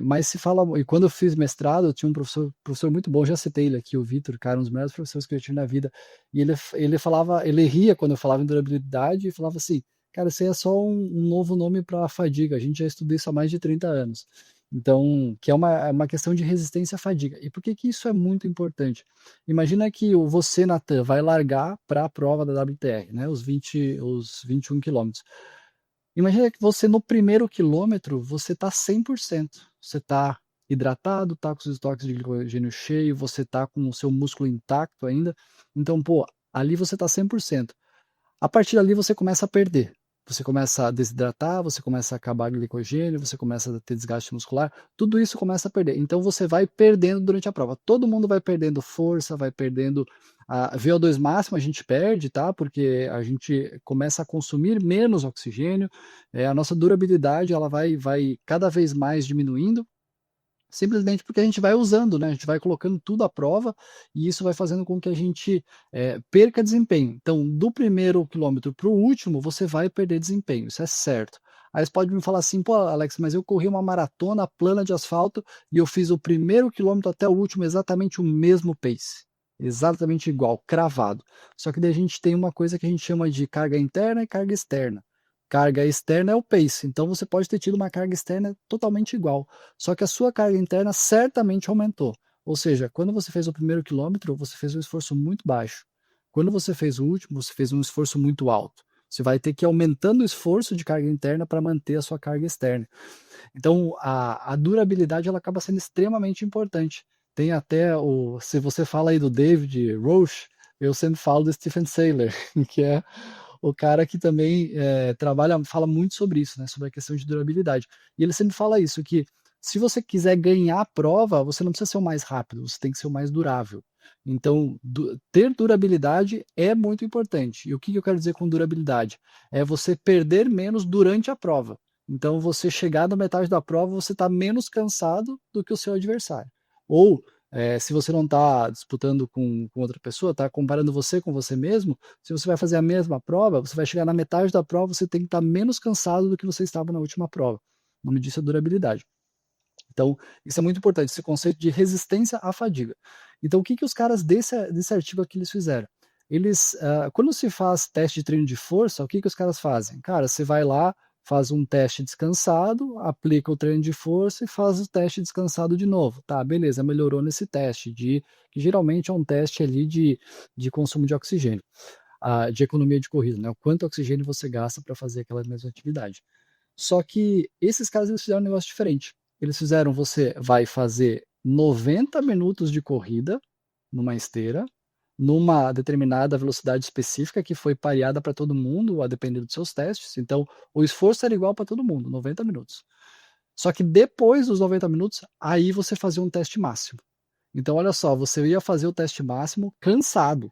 Mas se fala, e quando eu fiz mestrado, eu tinha um professor muito bom, já citei ele aqui, o Vitor, cara, um dos melhores professores que eu tive na vida, e ele falava, ele ria quando eu falava em durabilidade e falava assim, cara, isso aí é só um novo nome para fadiga, a gente já estuda isso há mais de 30 anos. Então, que é uma questão de resistência à fadiga. E por que que isso é muito importante? Imagina que você, Natan, vai largar para a prova da WTR, né, os 21 quilômetros. Imagina que você no primeiro quilômetro, você está 100%. Você está hidratado, está com os estoques de glicogênio cheio, você está com o seu músculo intacto ainda. Então, pô, ali você está 100%. A partir dali você começa a perder. Você começa a desidratar, você começa a acabar o glicogênio, você começa a ter desgaste muscular, tudo isso começa a perder. Então você vai perdendo durante a prova. Todo mundo vai perdendo força, vai perdendo a VO2 máximo, a gente perde, tá? Porque a gente começa a consumir menos oxigênio, a nossa durabilidade ela vai cada vez mais diminuindo. Simplesmente porque a gente vai usando, né? A gente vai colocando tudo à prova e isso vai fazendo com que a gente perca desempenho. Então, do primeiro quilômetro para o último, você vai perder desempenho, isso é certo. Aí você pode me falar assim, pô, Alex, mas eu corri uma maratona plana de asfalto e eu fiz o primeiro quilômetro até o último exatamente o mesmo pace. Exatamente igual, cravado. Só que daí a gente tem uma coisa que a gente chama de carga interna e carga externa. Carga externa é o pace, então você pode ter tido uma carga externa totalmente igual. Só que a sua carga interna certamente aumentou. Ou seja, quando você fez o primeiro quilômetro, você fez um esforço muito baixo. Quando você fez o último, você fez um esforço muito alto. Você vai ter que ir aumentando o esforço de carga interna para manter a sua carga externa. Então, a durabilidade ela acaba sendo extremamente importante. Tem até se você fala aí do David Roche, eu sempre falo do Stephen Seiler, que é o cara que também fala muito sobre isso, né, sobre a questão de durabilidade. E ele sempre fala isso, que se você quiser ganhar a prova, você não precisa ser o mais rápido, você tem que ser o mais durável. Então, ter durabilidade é muito importante. E o que eu quero dizer com durabilidade? É você perder menos durante a prova. Então, você chegar na metade da prova, você está menos cansado do que o seu adversário. Ou, se você não está disputando com outra pessoa, está comparando você com você mesmo, se você vai fazer a mesma prova, você vai chegar na metade da prova, você tem que estar menos cansado do que você estava na última prova. O nome disso é durabilidade. Então, isso é muito importante, esse conceito de resistência à fadiga. Então, o que os caras desse artigo aqui eles fizeram? Eles, quando se faz teste de treino de força, o que os caras fazem? Cara, você vai lá, faz um teste descansado, aplica o treino de força e faz o teste descansado de novo. Tá, beleza, melhorou nesse teste, que geralmente é um teste ali de consumo de oxigênio, de economia de corrida, né? O quanto oxigênio você gasta para fazer aquela mesma atividade. Só que esses caras eles fizeram um negócio diferente. Eles fizeram, você vai fazer 90 minutos de corrida numa esteira, numa determinada velocidade específica que foi pareada para todo mundo, a depender dos seus testes. Então, o esforço era igual para todo mundo, 90 minutos. Só que depois dos 90 minutos, aí você fazia um teste máximo. Então, olha só, você ia fazer o teste máximo cansado,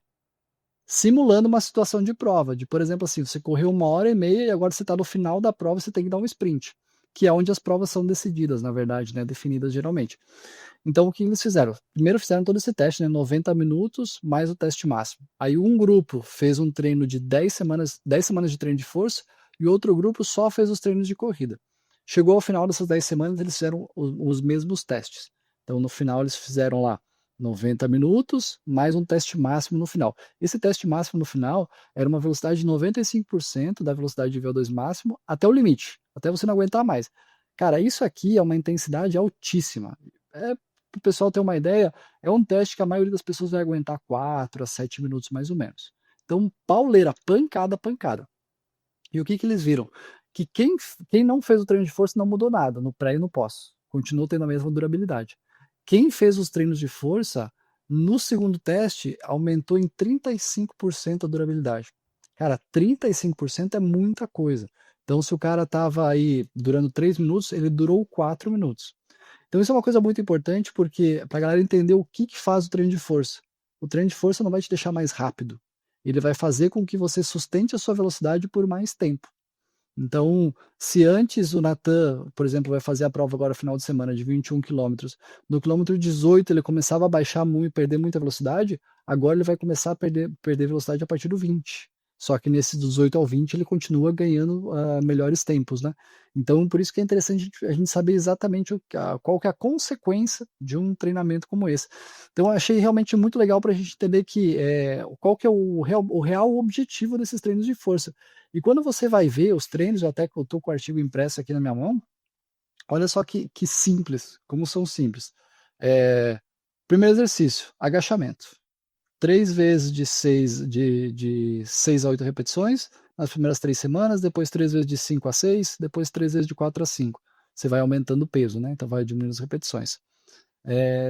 simulando uma situação de prova, de, por exemplo, assim, você correu 1h30 e agora você está no final da prova, você tem que dar um sprint, que é onde as provas são decididas, na verdade, né, definidas geralmente. Então, o que eles fizeram? Primeiro fizeram todo esse teste, né, 90 minutos mais o teste máximo. Aí um grupo fez um treino de 10 semanas de treino de força e outro grupo só fez os treinos de corrida. Chegou ao final dessas 10 semanas, eles fizeram os mesmos testes. Então, no final, eles fizeram lá 90 minutos, mais um teste máximo no final. Esse teste máximo no final era uma velocidade de 95% da velocidade de VO2 máximo até o limite, até você não aguentar mais. Cara, isso aqui é uma intensidade altíssima. Para o pessoal ter uma ideia, é um teste que a maioria das pessoas vai aguentar 4 a 7 minutos mais ou menos. Então, pauleira, pancada, pancada. E o que que eles viram? Que quem não fez o treino de força não mudou nada no pré e no pós. Continuou tendo a mesma durabilidade. Quem fez os treinos de força, no segundo teste, aumentou em 35% a durabilidade. Cara, 35% é muita coisa. Então, se o cara estava aí durando 3 minutos, ele durou 4 minutos. Então, isso é uma coisa muito importante porque para a galera entender o que faz o treino de força. O treino de força não vai te deixar mais rápido. Ele vai fazer com que você sustente a sua velocidade por mais tempo. Então, se antes o Natan, por exemplo, vai fazer a prova agora final de semana de 21 quilômetros, no quilômetro 18 ele começava a baixar muito e perder muita velocidade, agora ele vai começar a perder velocidade a partir do 20. Só que nesse 18 ao 20 ele continua ganhando melhores tempos, né? Então, por isso que é interessante a gente saber exatamente qual que é a consequência de um treinamento como esse. Então, eu achei realmente muito legal para a gente entender qual que é o real objetivo desses treinos de força. E quando você vai ver os treinos, até que eu estou com o artigo impresso aqui na minha mão, olha só que simples, como são simples. Primeiro exercício, agachamento. 3 vezes de 6 a 8 repetições, nas primeiras 3 semanas, depois 3 vezes de 5 a 6, depois 3 vezes de 4 a 5. Você vai aumentando o peso, né? Então vai diminuindo as repetições.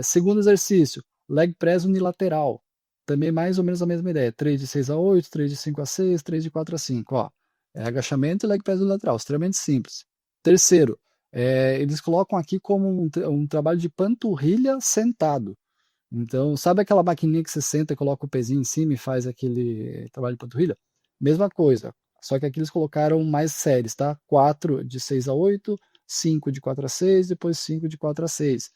Segundo exercício, leg press unilateral. Também mais ou menos a mesma ideia. 3 de 6 a 8, 3 de 5 a 6, 3 de 4 a 5. Ó, agachamento e leg press unilateral, extremamente simples. Terceiro, eles colocam aqui como um trabalho de panturrilha sentado. Então, sabe aquela maquininha que você senta e coloca o pezinho em cima e faz aquele trabalho de panturrilha? Mesma coisa, só que aqui eles colocaram mais séries, tá? 4 de 6 a 8, 5 de 4 a 6, depois 5 de 4 a 6.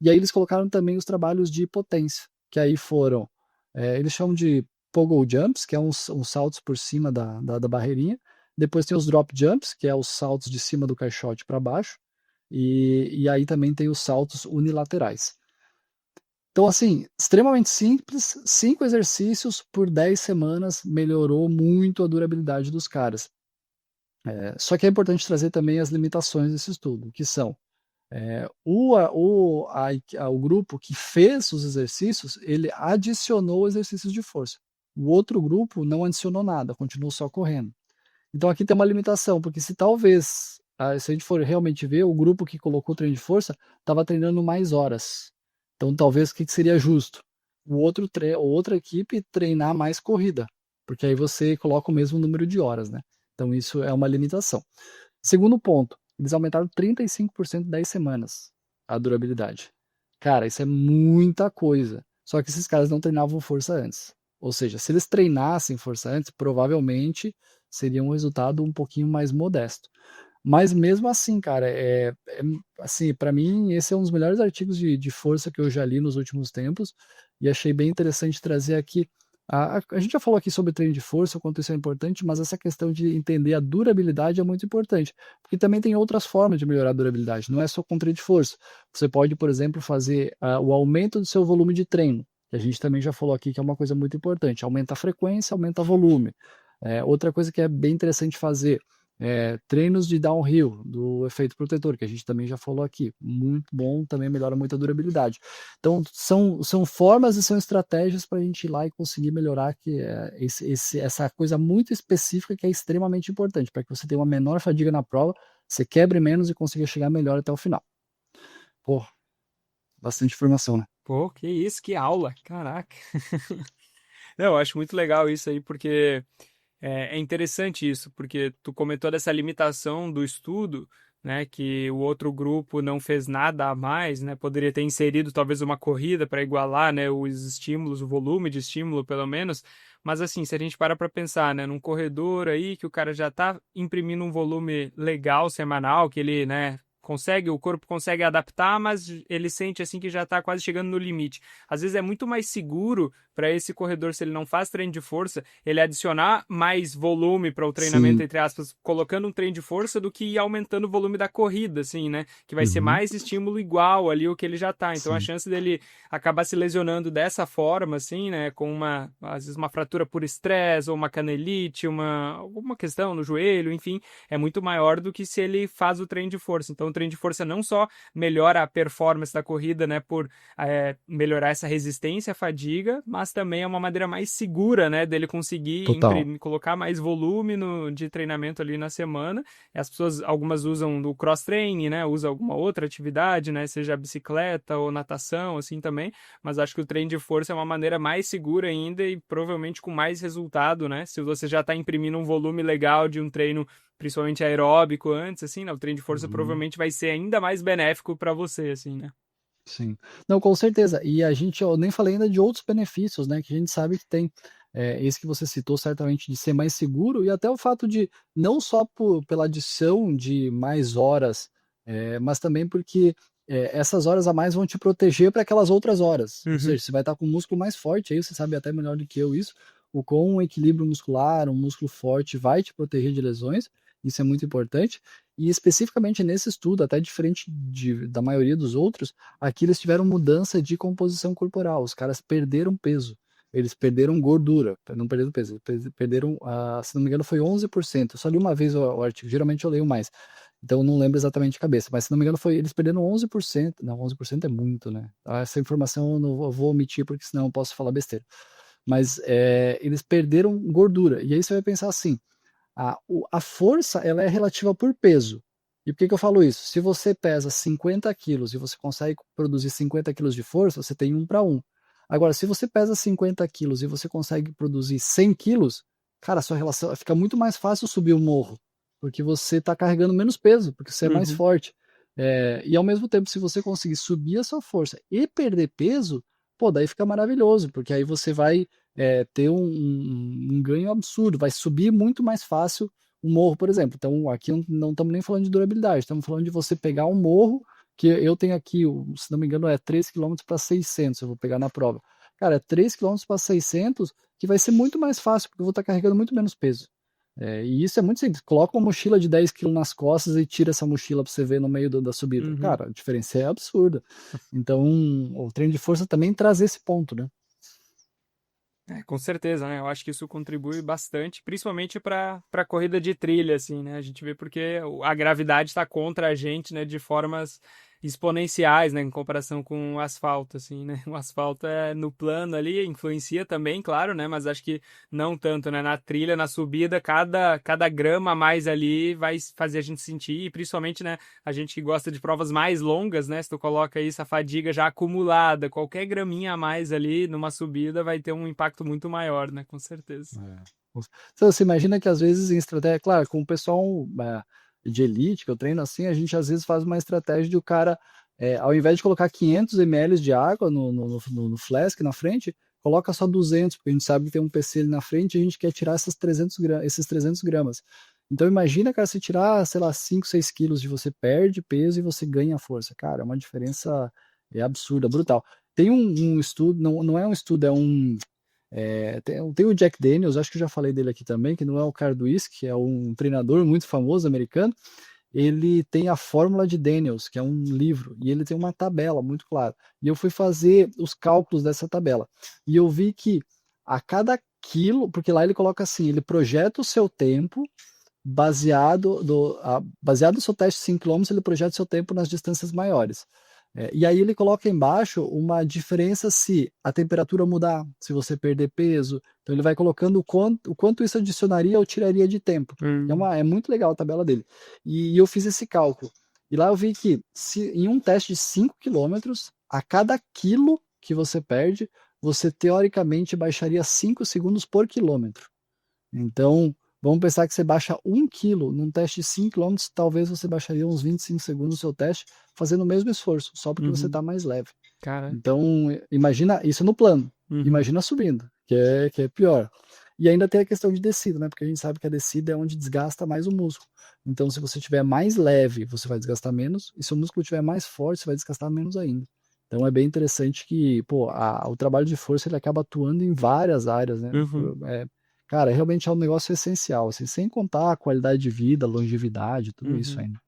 E aí eles colocaram também os trabalhos de potência, que aí foram, eles chamam de pogo jumps, que é uns saltos por cima da barreirinha. Depois tem os drop jumps, que é os saltos de cima do caixote para baixo. E aí também tem os saltos unilaterais. Então, assim, extremamente simples, 5 exercícios por 10 semanas melhorou muito a durabilidade dos caras. Só que é importante trazer também as limitações desse estudo, que são o grupo que fez os exercícios, ele adicionou exercícios de força. O outro grupo não adicionou nada, continuou só correndo. Então aqui tem uma limitação, porque se talvez, se a gente for realmente ver, o grupo que colocou o treino de força estava treinando mais horas. Então talvez o que seria justo? Outra equipe treinar mais corrida, porque aí você coloca o mesmo número de horas, né? Então isso é uma limitação. Segundo ponto, eles aumentaram 35% em 10 semanas a durabilidade. Cara, isso é muita coisa. Só que esses caras não treinavam força antes. Ou seja, se eles treinassem força antes, provavelmente seria um resultado um pouquinho mais modesto. Mas mesmo assim, cara, assim, para mim esse é um dos melhores artigos de força que eu já li nos últimos tempos e achei bem interessante trazer aqui. A gente já falou aqui sobre treino de força, o quanto isso é importante, mas essa questão de entender a durabilidade é muito importante, porque também tem outras formas de melhorar a durabilidade, não é só com treino de força. Você pode, por exemplo, fazer o aumento do seu volume de treino, que a gente também já falou aqui que é uma coisa muito importante, aumenta a frequência, aumenta o volume. Outra coisa que é bem interessante fazer, treinos de downhill, do efeito protetor, que a gente também já falou aqui, muito bom, também melhora muito a durabilidade. Então, são formas e são estratégias para a gente ir lá e conseguir melhorar essa coisa muito específica que é extremamente importante, para que você tenha uma menor fadiga na prova, você quebre menos e consiga chegar melhor até o final. Pô, bastante informação, né? Pô, que isso, que aula, caraca. Não, eu acho muito legal isso aí, porque é interessante isso, porque tu comentou dessa limitação do estudo, né, que o outro grupo não fez nada a mais, né, poderia ter inserido talvez uma corrida para igualar, né, os estímulos, o volume de estímulo pelo menos, mas assim, se a gente parar para pensar, né, num corredor aí que o cara já está imprimindo um volume legal semanal, que ele, né, o corpo consegue adaptar, mas ele sente assim que já está quase chegando no limite. Às vezes é muito mais seguro para esse corredor, se ele não faz treino de força, ele adicionar mais volume para o treinamento, Sim. entre aspas, colocando um treino de força do que ir aumentando o volume da corrida, assim, né? Que vai ser Uhum. mais estímulo igual ali o que ele já tá. Então a Sim. chance dele acabar se lesionando dessa forma, assim, né? Com às vezes uma fratura por estresse, ou uma canelite, alguma questão no joelho, enfim, é muito maior do que se ele faz o treino de força. Então treino de força não só melhora a performance da corrida, né, por melhorar essa resistência à fadiga, mas também é uma maneira mais segura, né, dele conseguir Total. colocar mais volume de treinamento ali na semana. E as pessoas, algumas usam do cross-training, né, usam alguma outra atividade, né, seja bicicleta ou natação, assim também, mas acho que o treino de força é uma maneira mais segura ainda e provavelmente com mais resultado, né, se você já está imprimindo um volume legal de um treino, principalmente aeróbico antes, assim, né, o treino de força Uhum. provavelmente vai ser ainda mais benéfico para você, assim, né. Sim. Não, com certeza. E eu nem falei ainda de outros benefícios, né, que a gente sabe que tem. Esse que você citou, certamente, de ser mais seguro, e até o fato de, não só pela adição de mais horas, mas também porque essas horas a mais vão te proteger para aquelas outras horas. Ou Uhum, seja, você vai estar com o músculo mais forte, aí você sabe até melhor do que eu isso, o quão um equilíbrio muscular, um músculo forte vai te proteger de lesões, isso é muito importante. E especificamente nesse estudo, até diferente da maioria dos outros, aqui eles tiveram mudança de composição corporal, os caras perderam peso, eles perderam gordura, não perderam peso, eles perderam, se não me engano, foi 11%. Eu só li uma vez o artigo, geralmente eu leio mais, então eu não lembro exatamente de cabeça, mas se não me engano eles perderam 11%, não, 11% é muito, né? Essa informação eu vou omitir, porque senão eu posso falar besteira. Mas eles perderam gordura, e aí você vai pensar assim, a força ela é relativa por peso. E por que eu falo isso? Se você pesa 50 quilos e você consegue produzir 50 quilos de força, você tem 1 para 1. Agora, se você pesa 50 quilos e você consegue produzir 100 quilos, cara, a sua relação fica muito mais fácil subir o morro, porque você está carregando menos peso, porque você é mais uhum, forte. E ao mesmo tempo, se você conseguir subir a sua força e perder peso, pô, daí fica maravilhoso, porque aí você vai ter um ganho absurdo, vai subir muito mais fácil um morro, por exemplo. Então, aqui não estamos nem falando de durabilidade, estamos falando de você pegar um morro, que eu tenho aqui, se não me engano, é 3 quilômetros para 600, eu vou pegar na prova. Cara, é 3 quilômetros para 600, que vai ser muito mais fácil, porque eu vou estar carregando muito menos peso. E isso é muito simples. Coloca uma mochila de 10 quilos nas costas e tira essa mochila para você ver no meio da subida. uhum. Cara, a diferença é absurda. Então, o treino de força também traz esse ponto, né? Com certeza, né? Eu acho que isso contribui bastante, principalmente para corrida de trilha, assim, né? A gente vê porque a gravidade está contra a gente, né? De formas exponenciais, né? Em comparação com o asfalto, assim, né? O asfalto é no plano ali, influencia também, claro, né? Mas acho que não tanto, né? Na trilha, na subida, cada grama a mais ali vai fazer a gente sentir, e principalmente, né? A gente que gosta de provas mais longas, né? Se tu coloca isso, a fadiga já acumulada, qualquer graminha a mais ali numa subida vai ter um impacto muito maior, né? Com certeza. É. Então, você imagina que às vezes em estratégia, claro, com o pessoal de elite que eu treino assim, a gente às vezes faz uma estratégia de o cara, ao invés de colocar 500 ml de água no flask na frente, coloca só 200, porque a gente sabe que tem um PC ali na frente e a gente quer tirar esses 300 gramas. Então imagina, cara, se tirar, sei lá, 5, 6 quilos de você perde peso e você ganha força. Cara, é uma diferença absurda, brutal. Tem um estudo, não é um estudo, tem o Jack Daniels, acho que eu já falei dele aqui também, que não é o cara do whisky, que é um treinador muito famoso americano. Ele tem a Fórmula de Daniels, que é um livro, e ele tem uma tabela muito clara. E eu fui fazer os cálculos dessa tabela. E eu vi que a cada quilo, porque lá ele coloca assim, ele projeta o seu tempo baseado no seu teste de 5 km, ele projeta o seu tempo nas distâncias maiores. E aí ele coloca embaixo uma diferença se a temperatura mudar, se você perder peso. Então ele vai colocando o quanto isso adicionaria ou tiraria de tempo. É muito legal a tabela dele. E eu fiz esse cálculo. E lá eu vi que se em um teste de 5 quilômetros, a cada quilo que você perde, você teoricamente baixaria 5 segundos por quilômetro. Então, vamos pensar que você baixa 1 quilo num teste de 5 quilômetros, talvez você baixaria uns 25 segundos no seu teste, fazendo o mesmo esforço, só porque você Uhum. está mais leve. Cara. Então, imagina isso no plano, Uhum. imagina subindo, que é pior. E ainda tem a questão de descida, né? Porque a gente sabe que a descida é onde desgasta mais o músculo. Então, se você estiver mais leve, você vai desgastar menos, e se o músculo estiver mais forte, você vai desgastar menos ainda. Então, é bem interessante que, pô, o trabalho de força ele acaba atuando em várias áreas, né? Uhum. Cara, realmente é um negócio essencial, assim, sem contar a qualidade de vida, longevidade, tudo isso Uhum. ainda.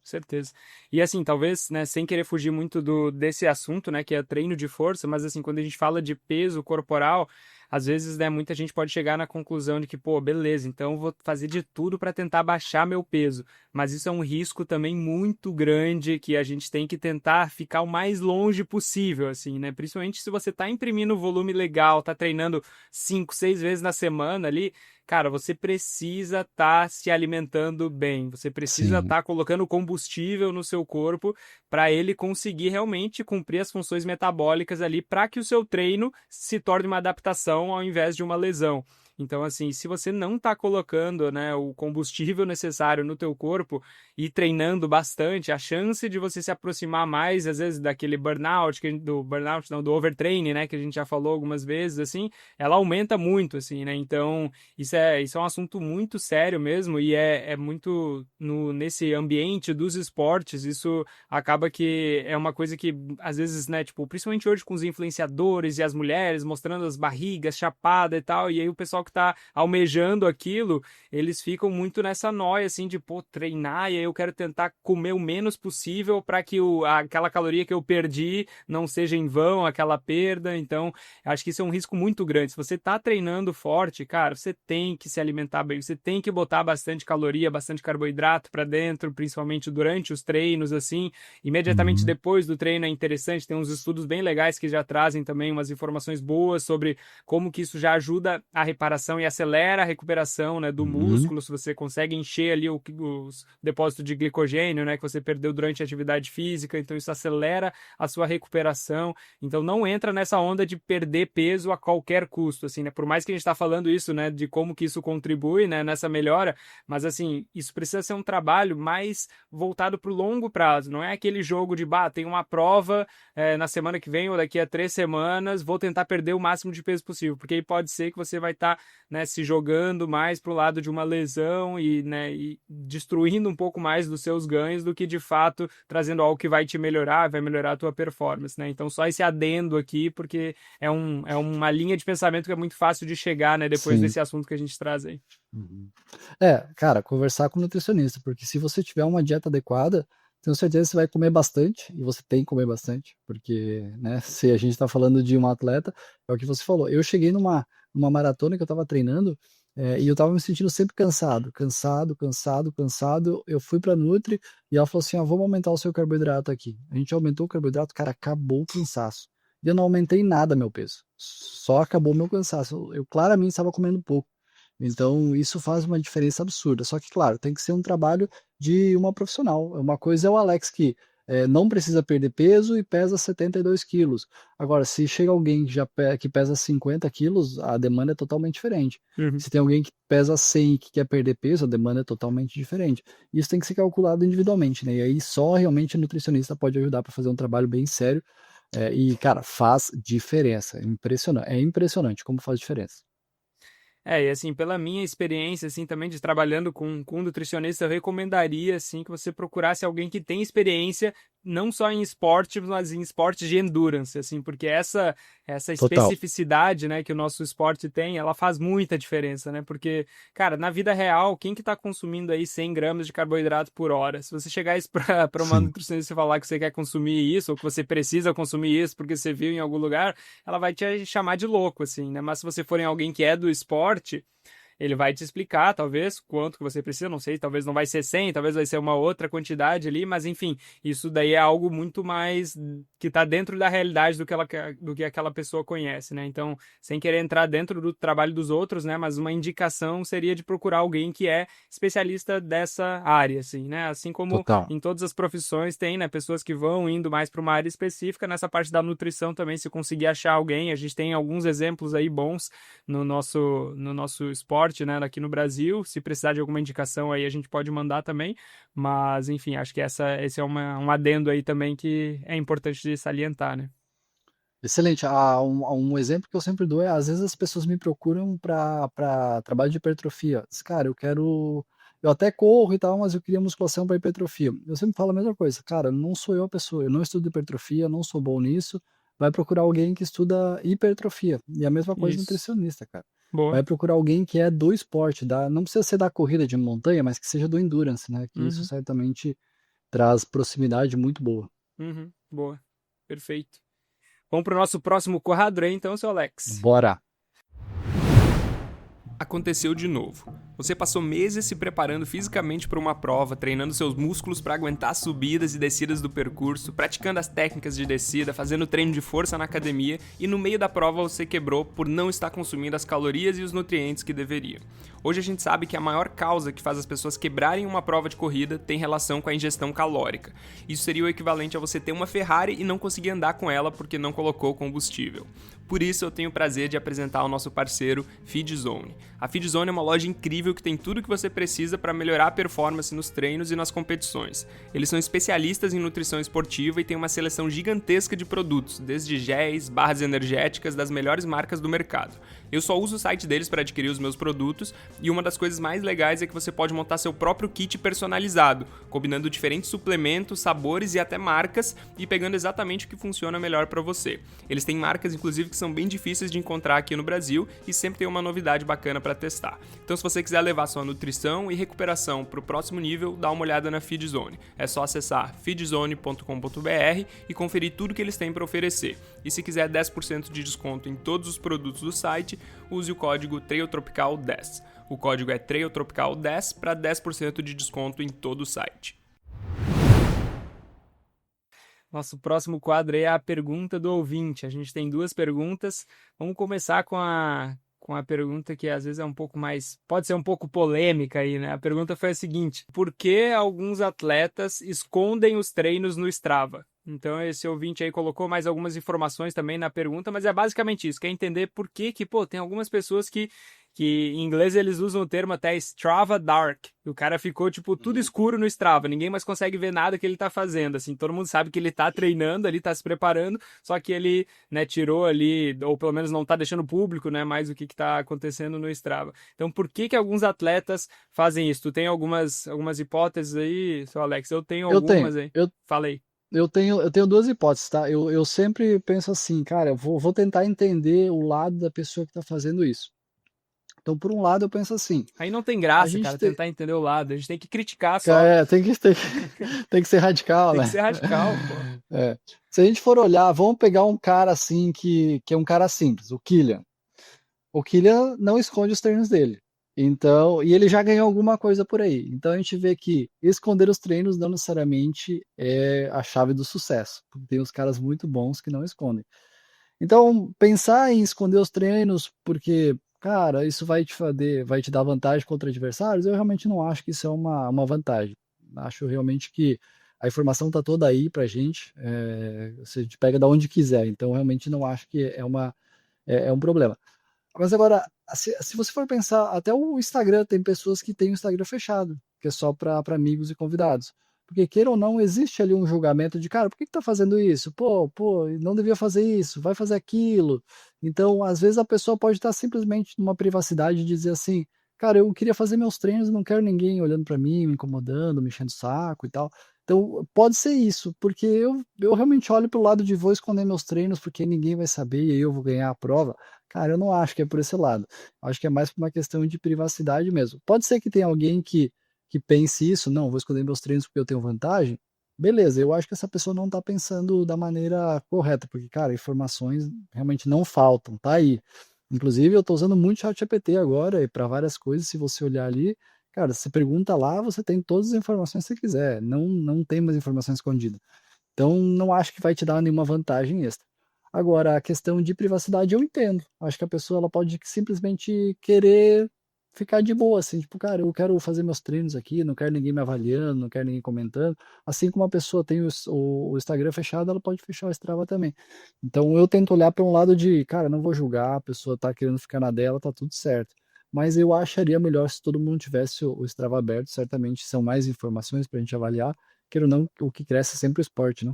Certeza. E assim, talvez, né, sem querer fugir muito desse assunto, né, que é treino de força, mas assim, quando a gente fala de peso corporal, às vezes, né, muita gente pode chegar na conclusão de que, pô, beleza, então eu vou fazer de tudo para tentar baixar meu peso. Mas isso é um risco também muito grande que a gente tem que tentar ficar o mais longe possível, assim, né? Principalmente se você tá imprimindo volume legal, tá treinando 5, 6 vezes na semana ali, cara, você precisa estar se alimentando bem, você precisa Sim. estar colocando combustível no seu corpo para ele conseguir realmente cumprir as funções metabólicas ali para que o seu treino se torne uma adaptação ao invés de uma lesão. Então, assim, se você não está colocando, né, o combustível necessário no teu corpo e treinando bastante, a chance de você se aproximar mais, às vezes, daquele burnout, do burnout, não, do overtraining, né, que a gente já falou algumas vezes, assim, ela aumenta muito, assim, né? Então, isso é um assunto muito sério mesmo e é muito nesse ambiente dos esportes, isso acaba que é uma coisa que, às vezes, né, tipo, principalmente hoje com os influenciadores e as mulheres mostrando as barrigas, chapada e tal, e aí o pessoal que tá almejando aquilo, eles ficam muito nessa noia, assim, de, pô, treinar, e aí eu quero tentar comer o menos possível para que aquela caloria que eu perdi não seja em vão, aquela perda, então, acho que isso é um risco muito grande. Se você tá treinando forte, cara, você tem que se alimentar bem, você tem que botar bastante caloria, bastante carboidrato para dentro, principalmente durante os treinos, assim, imediatamente Uhum. depois do treino é interessante, tem uns estudos bem legais que já trazem também umas informações boas sobre como que isso já ajuda a reparação e acelera a recuperação, né, do Uhum. músculo, se você consegue encher ali os depósitos de glicogênio, né, que você perdeu durante a atividade física, então isso acelera a sua recuperação, então não entra nessa onda de perder peso a qualquer custo, assim, né, por mais que a gente está falando isso, né, de como que isso contribui, né, nessa melhora, mas assim, isso precisa ser um trabalho mais voltado para o longo prazo, não é aquele jogo de, bah, tem uma prova na semana que vem ou daqui a 3 semanas, vou tentar perder o máximo de peso possível, porque aí pode ser que você vai estar, né, se jogando mais para o lado de uma lesão e, né, e destruindo um pouco mais dos seus ganhos do que de fato trazendo algo que vai te melhorar, vai melhorar a tua performance, né? Então só esse adendo aqui, porque é uma linha de pensamento que é muito fácil de chegar, né, depois Sim. desse assunto que a gente traz aí. Uhum. Cara, conversar com o nutricionista, porque se você tiver uma dieta adequada, tenho certeza que você vai comer bastante, e você tem que comer bastante, porque, né, se a gente está falando de um atleta, é o que você falou. Eu cheguei numa maratona que eu estava treinando, e eu estava me sentindo sempre cansado, cansado, cansado, cansado. Eu fui para Nutri e ela falou assim: ó, vamos aumentar o seu carboidrato aqui. A gente aumentou o carboidrato, cara, acabou o cansaço. E eu não aumentei nada meu peso, só acabou o meu cansaço. Eu claramente estava comendo pouco. Então, isso faz uma diferença absurda. Só que, claro, tem que ser um trabalho de uma profissional. Uma coisa é o Alex que não precisa perder peso e pesa 72 quilos. Agora, se chega alguém que pesa 50 quilos, a demanda é totalmente diferente. Uhum. Se tem alguém que pesa 100 e que quer perder peso, a demanda é totalmente diferente. Isso tem que ser calculado individualmente, né? E aí só realmente o nutricionista pode ajudar para fazer um trabalho bem sério. E, cara, faz diferença. É impressionante como faz diferença. E assim, pela minha experiência, assim, também de trabalhando com um nutricionista, eu recomendaria, assim, que você procurasse alguém que tem experiência, não só em esporte, mas em esportes de endurance, assim, porque essa Total. especificidade, né, que o nosso esporte tem, ela faz muita diferença, né, porque, cara, na vida real, quem que tá consumindo aí 100 gramas de carboidrato por hora? Se você chegar isso para uma Sim. nutricionista e falar que você quer consumir isso, ou que você precisa consumir isso porque você viu em algum lugar, ela vai te chamar de louco, assim, né, mas se você for em alguém que é do esporte, ele vai te explicar, talvez, quanto que você precisa, não sei, talvez não vai ser 100, talvez vai ser uma outra quantidade ali, mas enfim, isso daí é algo muito mais que está dentro da realidade do que aquela pessoa conhece, né? Então, sem querer entrar dentro do trabalho dos outros, né? Mas uma indicação seria de procurar alguém que é especialista dessa área, assim, né? Assim como Total. em todas as profissões tem, né? Pessoas que vão indo mais para uma área específica, nessa parte da nutrição também, se conseguir achar alguém, a gente tem alguns exemplos aí bons no nosso esporte, né, aqui no Brasil. Se precisar de alguma indicação aí, a gente pode mandar também. Mas, enfim, acho que esse é um adendo aí também que é importante de salientar, né? Excelente. Um exemplo que eu sempre dou é, às vezes as pessoas me procuram para trabalho de hipertrofia. Diz, cara, eu até corro e tal, mas eu queria musculação para hipertrofia. Eu sempre falo a mesma coisa, cara, não sou eu a pessoa, eu não estudo hipertrofia, não sou bom nisso. Vai procurar alguém que estuda hipertrofia. E a mesma coisa Isso. nutricionista, cara. Boa. Vai procurar alguém que é do esporte, não precisa ser da corrida de montanha, mas que seja do endurance, né? Que isso Uhum, certamente traz proximidade muito boa. uhum, boa. Perfeito. Vamos para o nosso próximo quadro aí, então, seu Alex. Bora! Aconteceu de novo. Você passou meses se preparando fisicamente para uma prova, treinando seus músculos para aguentar as subidas e descidas do percurso, praticando as técnicas de descida, fazendo treino de força na academia e no meio da prova você quebrou por não estar consumindo as calorias e os nutrientes que deveria. Hoje a gente sabe que a maior causa que faz as pessoas quebrarem uma prova de corrida tem relação com a ingestão calórica. Isso seria o equivalente a você ter uma Ferrari e não conseguir andar com ela porque não colocou combustível. Por isso eu tenho o prazer de apresentar o nosso parceiro Feedzone. A Feedzone é uma loja incrível que tem tudo o que você precisa para melhorar a performance nos treinos e nas competições. Eles são especialistas em nutrição esportiva e têm uma seleção gigantesca de produtos, desde géis, barras energéticas, das melhores marcas do mercado. Eu só uso o site deles para adquirir os meus produtos e uma das coisas mais legais é que você pode montar seu próprio kit personalizado, combinando diferentes suplementos, sabores e até marcas e pegando exatamente o que funciona melhor para você. Eles têm marcas, inclusive, que são bem difíceis de encontrar aqui no Brasil e sempre tem uma novidade bacana para testar. Então, se você quiser levar sua nutrição e recuperação para o próximo nível, dá uma olhada na Feedzone. É só acessar feedzone.com.br e conferir tudo que eles têm para oferecer. E se quiser 10% de desconto em todos os produtos do site, use o código TRAILTROPICAL10. O código é TRAILTROPICAL10 para 10% de desconto em todo o site. Nosso próximo quadro é a pergunta do ouvinte. A gente tem duas perguntas. Vamos começar com a pergunta que às vezes é um pouco mais... pode ser um pouco polêmica aí, né? A pergunta foi a seguinte: por que alguns atletas escondem os treinos no Strava? Então esse ouvinte aí colocou mais algumas informações também na pergunta, mas é basicamente isso. Quer entender por que tem algumas pessoas que em inglês eles usam o termo até Strava Dark. O cara ficou, tudo escuro no Strava. Ninguém mais consegue ver nada que ele tá fazendo, assim. Todo mundo sabe que ele tá treinando ali, tá se preparando, só que ele, né, tirou ali, ou pelo menos não tá deixando público, né, mais o que tá acontecendo no Strava. Então, por que alguns atletas fazem isso? Tu tem algumas hipóteses aí, seu Alex? Eu tenho algumas aí. Falei. Eu tenho duas hipóteses, tá? Eu sempre penso assim, cara, eu vou tentar entender o lado da pessoa que tá fazendo isso. Então, por um lado, eu penso assim. Aí não tem graça, cara, tentar entender o lado. A gente tem que criticar só. Tem que ser radical, né? Tem que ser radical, pô. Se a gente for olhar, vamos pegar um cara assim, que é um cara simples, o Kilian. O Kilian não esconde os treinos dele. Então, e ele já ganhou alguma coisa por aí. Então a gente vê que esconder os treinos não necessariamente é a chave do sucesso. Tem uns caras muito bons que não escondem. Então, pensar em esconder os treinos porque, cara, isso vai te dar vantagem contra adversários, eu realmente não acho que isso é uma vantagem. Acho realmente que a informação está toda aí pra gente, você te pega da onde quiser, então realmente não acho que é um problema. Mas agora, se você for pensar, até o Instagram, tem pessoas que têm o Instagram fechado, que é só para amigos e convidados. Porque, queira ou não, existe ali um julgamento de, cara, por que tá fazendo isso? Pô, não devia fazer isso, vai fazer aquilo. Então, às vezes a pessoa pode estar simplesmente numa privacidade de dizer assim, cara, eu queria fazer meus treinos, não quero ninguém olhando para mim, me incomodando, me enchendo o saco e tal. Então, pode ser isso, porque eu realmente olho pro lado de vou esconder meus treinos porque ninguém vai saber e aí eu vou ganhar a prova. Cara, eu não acho que é por esse lado. Acho que é mais por uma questão de privacidade mesmo. Pode ser que tenha alguém que pense isso, não, vou esconder meus treinos porque eu tenho vantagem. Beleza, eu acho que essa pessoa não está pensando da maneira correta, porque, cara, informações realmente não faltam, tá aí. Inclusive, eu estou usando muito ChatGPT agora e para várias coisas, se você olhar ali, cara, você pergunta lá, você tem todas as informações que você quiser, não tem mais informação escondida. Então, não acho que vai te dar nenhuma vantagem extra. Agora, a questão de privacidade eu entendo. Acho que a pessoa ela pode simplesmente querer ficar de boa, assim, tipo, cara, eu quero fazer meus treinos aqui, não quero ninguém me avaliando, não quero ninguém comentando. Assim como a pessoa tem o Instagram fechado, ela pode fechar o Strava também. Então eu tento olhar para um lado de, cara, não vou julgar, a pessoa tá querendo ficar na dela, tá tudo certo. Mas eu acharia melhor se todo mundo tivesse o Strava aberto, certamente são mais informações pra gente avaliar. Queira ou não, o que cresce é sempre o esporte, não?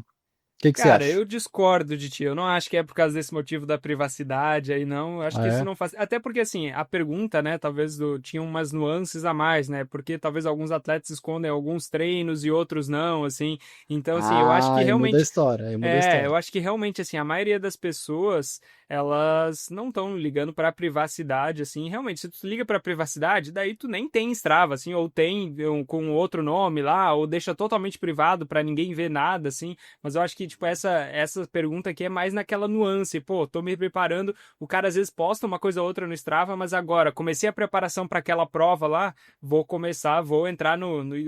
O que você Cara, acha? eu discordo de ti. Eu não acho que é por causa desse motivo da privacidade aí, não. Eu acho que isso É? não faz. Até porque, assim, a pergunta, né, talvez tinha umas nuances a mais, né? Porque talvez alguns atletas escondem alguns treinos e outros não, assim. Então, assim, eu acho que Aí muda a realmente. história, aí muda a história. Eu acho que realmente, assim, a maioria das pessoas elas não estão ligando para a privacidade, assim. Realmente, se tu liga para a privacidade, daí tu nem tem Strava, assim, ou tem com outro nome lá, ou deixa totalmente privado para ninguém ver nada, assim. Mas eu acho que, tipo, essa pergunta aqui é mais naquela nuance. Pô, tô me preparando. O cara às vezes posta uma coisa ou outra no Strava, mas agora comecei a preparação para aquela prova lá, vou entrar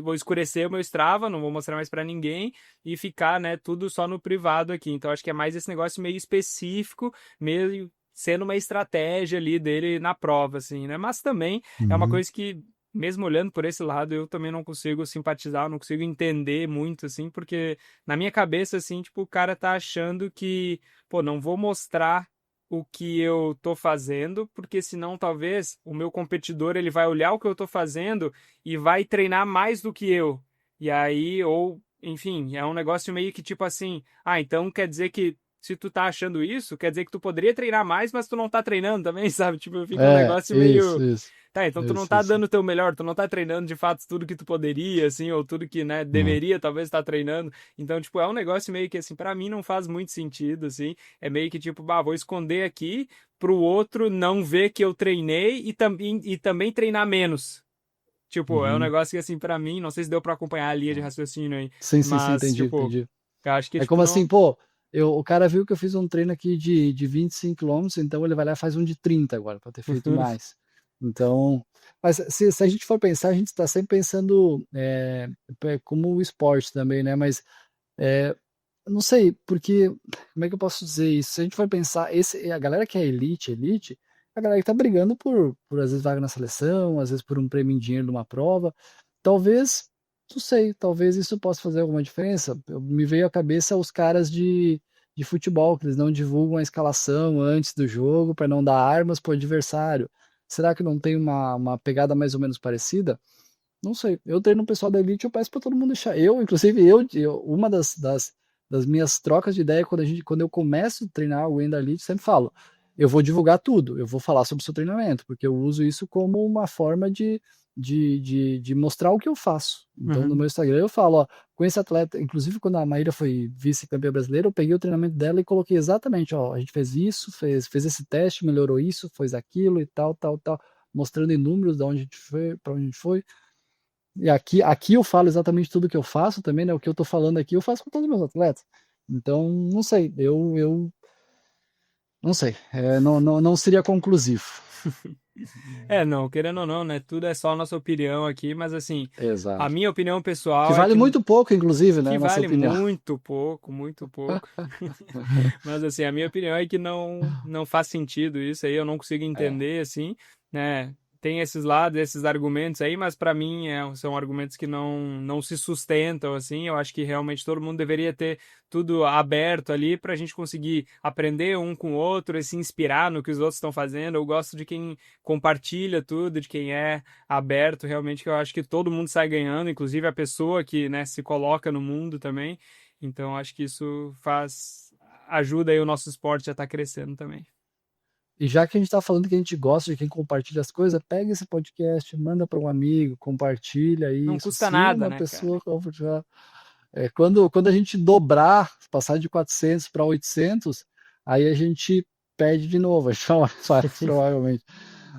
vou escurecer o meu Strava, não vou mostrar mais para ninguém e ficar, né, tudo só no privado aqui. Então acho que é mais esse negócio meio específico, meio sendo uma estratégia ali dele na prova, assim, né? Mas também é uma Uhum. coisa que, mesmo olhando por esse lado, eu também não consigo simpatizar, não consigo entender muito, assim, porque na minha cabeça, assim, tipo, o cara tá achando que, pô, não vou mostrar o que eu tô fazendo, porque senão talvez o meu competidor ele vai olhar o que eu tô fazendo e vai treinar mais do que eu. E aí, ou, enfim, é um negócio meio que tipo assim, então quer dizer que se tu tá achando isso, quer dizer que tu poderia treinar mais, mas tu não tá treinando também, sabe? Tipo, fica um É, negócio meio. isso, Tá, então tu não tá isso. dando o teu melhor, tu não tá treinando de fato tudo que tu poderia, assim, ou tudo que, né, Uhum. deveria talvez estar treinando. Então, tipo, é um negócio meio que, assim, pra mim não faz muito sentido, assim. É meio que, tipo, vou esconder aqui pro outro não ver que eu treinei e também treinar menos. Tipo, é um Uhum. negócio que, assim, pra mim, não sei se deu pra acompanhar a linha de raciocínio aí, Sim, mas, entendi, tipo, entendi. eu acho que, É como tipo, assim, não. pô, o cara viu que eu fiz um treino aqui de 25 quilômetros, então ele vai lá e faz um de 30 agora, para ter feito mais. Então, mas se a gente for pensar, a gente está sempre pensando como o esporte também, né? Mas não sei, porque, como é que eu posso dizer isso? Se a gente for pensar, a galera que é elite, a galera que tá brigando por às vezes vaga na seleção, às vezes por um prêmio em dinheiro numa prova, talvez, não sei, talvez isso possa fazer alguma diferença. Me veio à cabeça os caras de futebol, que eles não divulgam a escalação antes do jogo para não dar armas pro adversário. Será que não tem uma pegada mais ou menos parecida? Não sei. Eu treino um pessoal da Elite, eu peço para todo mundo deixar. Inclusive, uma das minhas trocas de ideia quando eu começo a treinar o da Elite, sempre falo, eu vou divulgar tudo, eu vou falar sobre o seu treinamento, porque eu uso isso como uma forma de mostrar o que eu faço. Então, no Uhum. meu Instagram eu falo, ó, com esse atleta, inclusive quando a Maíra foi vice-campeã brasileira, eu peguei o treinamento dela e coloquei exatamente, ó, a gente fez isso, fez esse teste, melhorou isso, fez aquilo e tal, mostrando em números de onde a gente foi, para onde a gente foi. E aqui eu falo exatamente tudo que eu faço também, né? O que eu tô falando aqui eu faço com todos os meus atletas. Então, não sei, eu não sei, não seria conclusivo. Não, querendo ou não, né? Tudo é só a nossa opinião aqui, mas assim, a Exato. minha opinião Que pessoal é vale que muito pouco, inclusive, né? que Nossa vale opinião. muito pouco, muito pouco. Mas assim, a minha opinião é que não faz sentido isso aí, eu não consigo É. entender assim, né? Tem esses lados, esses argumentos aí, mas para mim são argumentos que não se sustentam assim. Eu acho que realmente todo mundo deveria ter tudo aberto ali para a gente conseguir aprender um com o outro e se inspirar no que os outros estão fazendo. Eu gosto de quem compartilha tudo, de quem é aberto, realmente que eu acho que todo mundo sai ganhando, inclusive a pessoa que, né, se coloca no mundo também. Então acho que isso ajuda aí o nosso esporte a estar crescendo também. E já que a gente tá falando que a gente gosta de quem compartilha as coisas, pega esse podcast, manda para um amigo, compartilha Não isso. custa Se nada, uma né, cara? pessoa compartilhar, quando a gente dobrar, passar de 400 para 800, aí a gente pede de novo, a gente faz, provavelmente.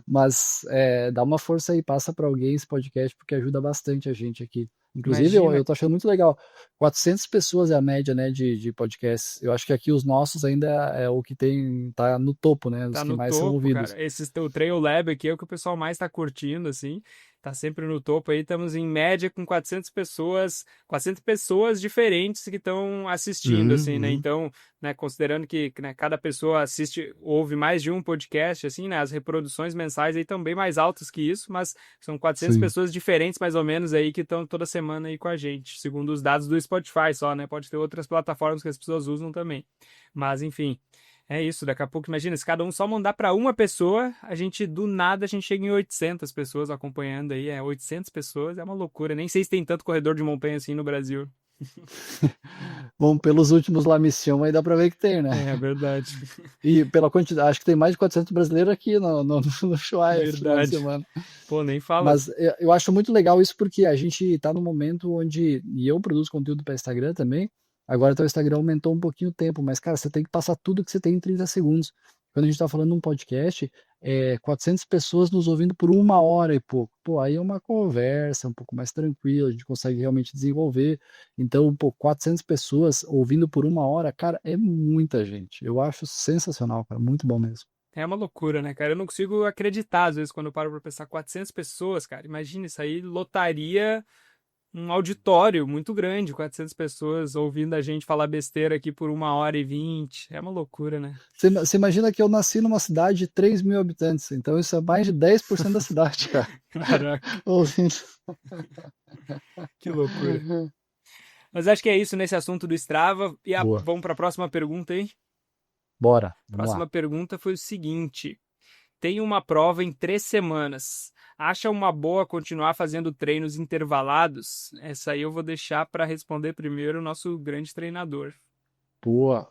Mas dá uma força aí, passa para alguém esse podcast, porque ajuda bastante a gente aqui. Inclusive, eu, Imagina, eu tô achando muito legal. 400 pessoas é a média, né, de podcasts. Eu acho que aqui os nossos ainda é o que tá no topo, né, os tá que no mais são topo, ouvidos. cara. O Trail Lab aqui é o que o pessoal mais tá curtindo, assim. Tá sempre no topo aí. Estamos em média com 400 pessoas diferentes que estão assistindo, assim, né? Uhum. Então, né, considerando que né, cada pessoa ouve mais de um podcast, assim, né? As reproduções mensais aí estão bem mais altas que isso, mas são 400 Sim. pessoas diferentes, mais ou menos, aí que estão toda semana aí com a gente, segundo os dados do Spotify só, né? Pode ter outras plataformas que as pessoas usam também. Mas, enfim. É isso, daqui a pouco, imagina, se cada um só mandar para uma pessoa, do nada, a gente chega em 800 pessoas acompanhando aí, 800 pessoas, é uma loucura, nem sei se tem tanto corredor de montanha assim no Brasil. Bom, pelos últimos La Mission aí dá pra ver que tem, né? É verdade, E pela quantidade, acho que tem mais de 400 brasileiros aqui no Ushuaia esse final de verdade. semana. Pô, nem fala. Mas eu acho muito legal isso porque a gente está num momento onde, e eu produzo conteúdo para Instagram também, agora teu Instagram aumentou um pouquinho o tempo, mas cara, você tem que passar tudo que você tem em 30 segundos. Quando a gente está falando num podcast, 400 pessoas nos ouvindo por 1 hora e pouco. Pô, aí é uma conversa um pouco mais tranquila, a gente consegue realmente desenvolver. Então, pô, 400 pessoas ouvindo por 1 hora, cara, é muita gente. Eu acho sensacional, cara, muito bom mesmo. É uma loucura, né, cara? Eu não consigo acreditar, às vezes, quando eu paro pra pensar 400 pessoas, cara. Imagina, isso aí lotaria um auditório muito grande, 400 pessoas ouvindo a gente falar besteira aqui por 1h20. É uma loucura, né? Você imagina que eu nasci numa cidade de 3 mil habitantes, então isso é mais de 10% da cidade, cara. Caraca, Ouvindo. que loucura. Mas acho que é isso nesse assunto do Strava. E Boa, vamos para a próxima pergunta aí? bora, vamos lá. Próxima pergunta foi o seguinte: tem uma prova em 3 semanas. Acha uma boa continuar fazendo treinos intervalados? Essa aí eu vou deixar para responder primeiro o nosso grande treinador. Boa.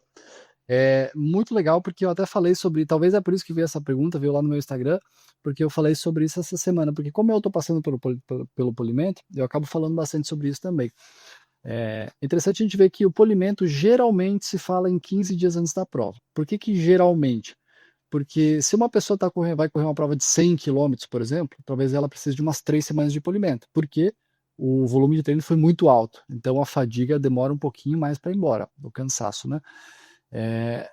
É muito legal porque eu até falei sobre, talvez é por isso que veio essa pergunta, veio lá no meu Instagram, porque eu falei sobre isso essa semana, porque como eu tô passando pelo polimento, eu acabo falando bastante sobre isso também. É interessante a gente ver que o polimento geralmente se fala em 15 dias antes da prova. Por que que geralmente? Porque se uma pessoa vai correr uma prova de 100 quilômetros, por exemplo, talvez ela precise de umas 3 semanas de polimento, porque o volume de treino foi muito alto, então a fadiga demora um pouquinho mais para ir embora, o cansaço, né?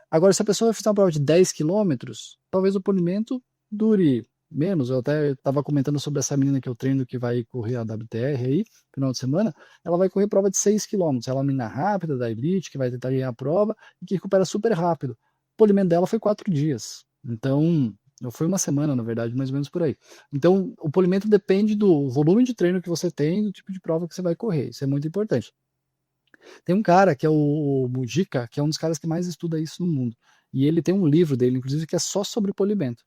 Agora, se a pessoa fizer uma prova de 10 quilômetros, talvez o polimento dure menos. Eu até estava comentando sobre essa menina que eu treino que vai correr a WTR aí, final de semana. Ela vai correr prova de 6 quilômetros. Ela é uma menina rápida da Elite, que vai tentar ganhar a prova e que recupera super rápido. O polimento dela foi 4 dias. Então, foi 1 semana, na verdade, mais ou menos por aí. Então, o polimento depende do volume de treino que você tem e do tipo de prova que você vai correr. Isso é muito importante. Tem um cara que é o Mujica, que é um dos caras que mais estuda isso no mundo. E ele tem um livro dele, inclusive, que é só sobre polimento.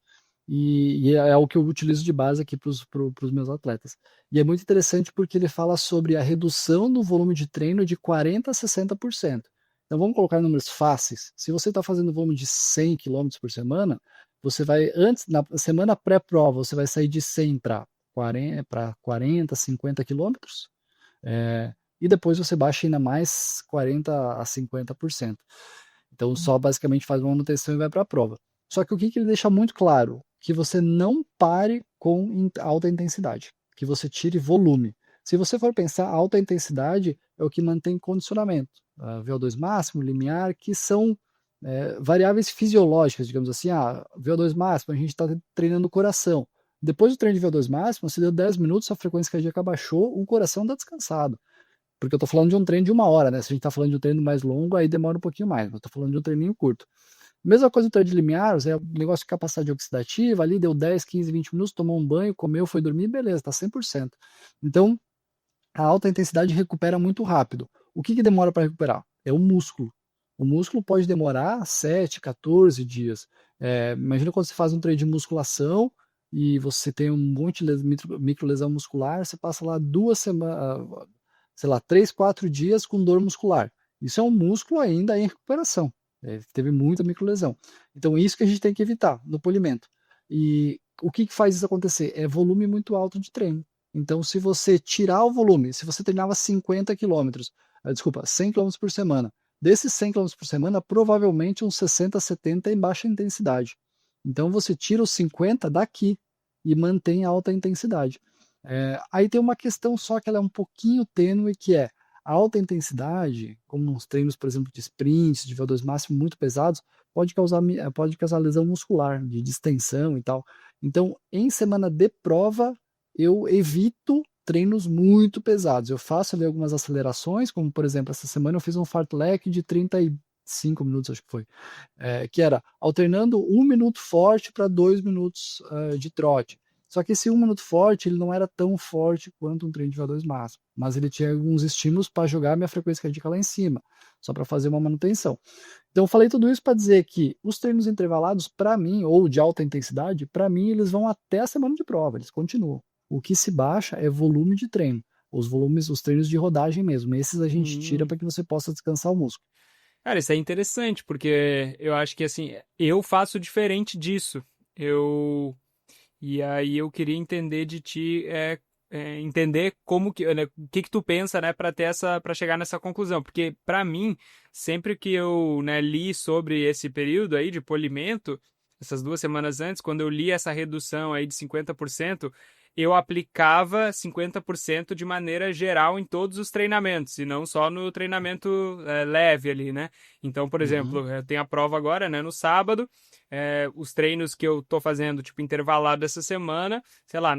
E é o que eu utilizo de base aqui para os meus atletas. E é muito interessante porque ele fala sobre a redução do volume de treino de 40% a 60%. Então vamos colocar números fáceis. Se você está fazendo volume de 100 quilômetros por semana, você vai, antes, na semana pré-prova, você vai sair de 100 para 40, 50 quilômetros. E depois você baixa ainda mais 40% a 50%. Então só basicamente faz uma manutenção e vai para a prova. Só que o que ele deixa muito claro? Que você não pare com alta intensidade, que você tire volume. Se você for pensar, alta intensidade é o que mantém condicionamento. VO2 máximo, limiar, que são variáveis fisiológicas, digamos assim. VO2 máximo, a gente está treinando o coração. Depois do treino de VO2 máximo, se deu 10 minutos, a frequência cardíaca baixou, o coração está descansado. Porque eu tô falando de um treino de 1 hora, né? Se a gente tá falando de um treino mais longo, aí demora um pouquinho mais. Eu tô falando de um treininho curto. Mesma coisa do treino de limiares, é um negócio de capacidade oxidativa, ali deu 10, 15, 20 minutos, tomou um banho, comeu, foi dormir, beleza, tá 100%. Então, a alta intensidade recupera muito rápido. O que demora para recuperar? É o músculo. O músculo pode demorar 7, 14 dias. Imagina quando você faz um treino de musculação e você tem um monte de microlesão muscular, você passa lá 2 semanas, sei lá, 3, 4 dias com dor muscular. Isso é um músculo ainda em recuperação. Teve muita microlesão. Então, isso que a gente tem que evitar no polimento. E o que faz isso acontecer? É volume muito alto de treino. Então, se você tirar o volume, se você treinava 50 quilômetros, 100 quilômetros por semana, desses 100 quilômetros por semana, provavelmente uns 60, 70 em baixa intensidade. Então, você tira os 50 daqui e mantém alta intensidade. Aí tem uma questão só que ela é um pouquinho tênue, que é a alta intensidade, como uns treinos, por exemplo, de sprints, de VO2 máximo muito pesados, pode causar lesão muscular, de distensão e tal. Então, em semana de prova, eu evito treinos muito pesados. Eu faço ali algumas acelerações, como por exemplo, essa semana eu fiz um fartlek de 35 minutos, acho que foi, que era alternando 1 minuto forte para 2 minutos de trote. Só que esse 1 minuto forte, ele não era tão forte quanto um treino de VO2 máximo, mas ele tinha alguns estímulos para jogar a minha frequência cardíaca lá em cima, só para fazer uma manutenção. Então eu falei tudo isso para dizer que os treinos intervalados, para mim, ou de alta intensidade, para mim eles vão até a semana de prova, eles continuam. O que se baixa é volume de treino, os treinos de rodagem mesmo. Esses a gente tira para que você possa descansar o músculo. Cara, isso é interessante, porque eu acho que assim, eu faço diferente disso. E aí eu queria entender de ti, entender como que, né, o que tu pensa, né, para chegar nessa conclusão, porque para mim, sempre que eu, né, li sobre esse período aí de polimento, essas 2 semanas antes, quando eu li essa redução aí de 50%, eu aplicava 50% de maneira geral em todos os treinamentos, e não só no treinamento leve ali, né? Então, por Uhum, exemplo, eu tenho a prova agora, né, no sábado, os treinos que eu tô fazendo, tipo, intervalado essa semana, sei lá,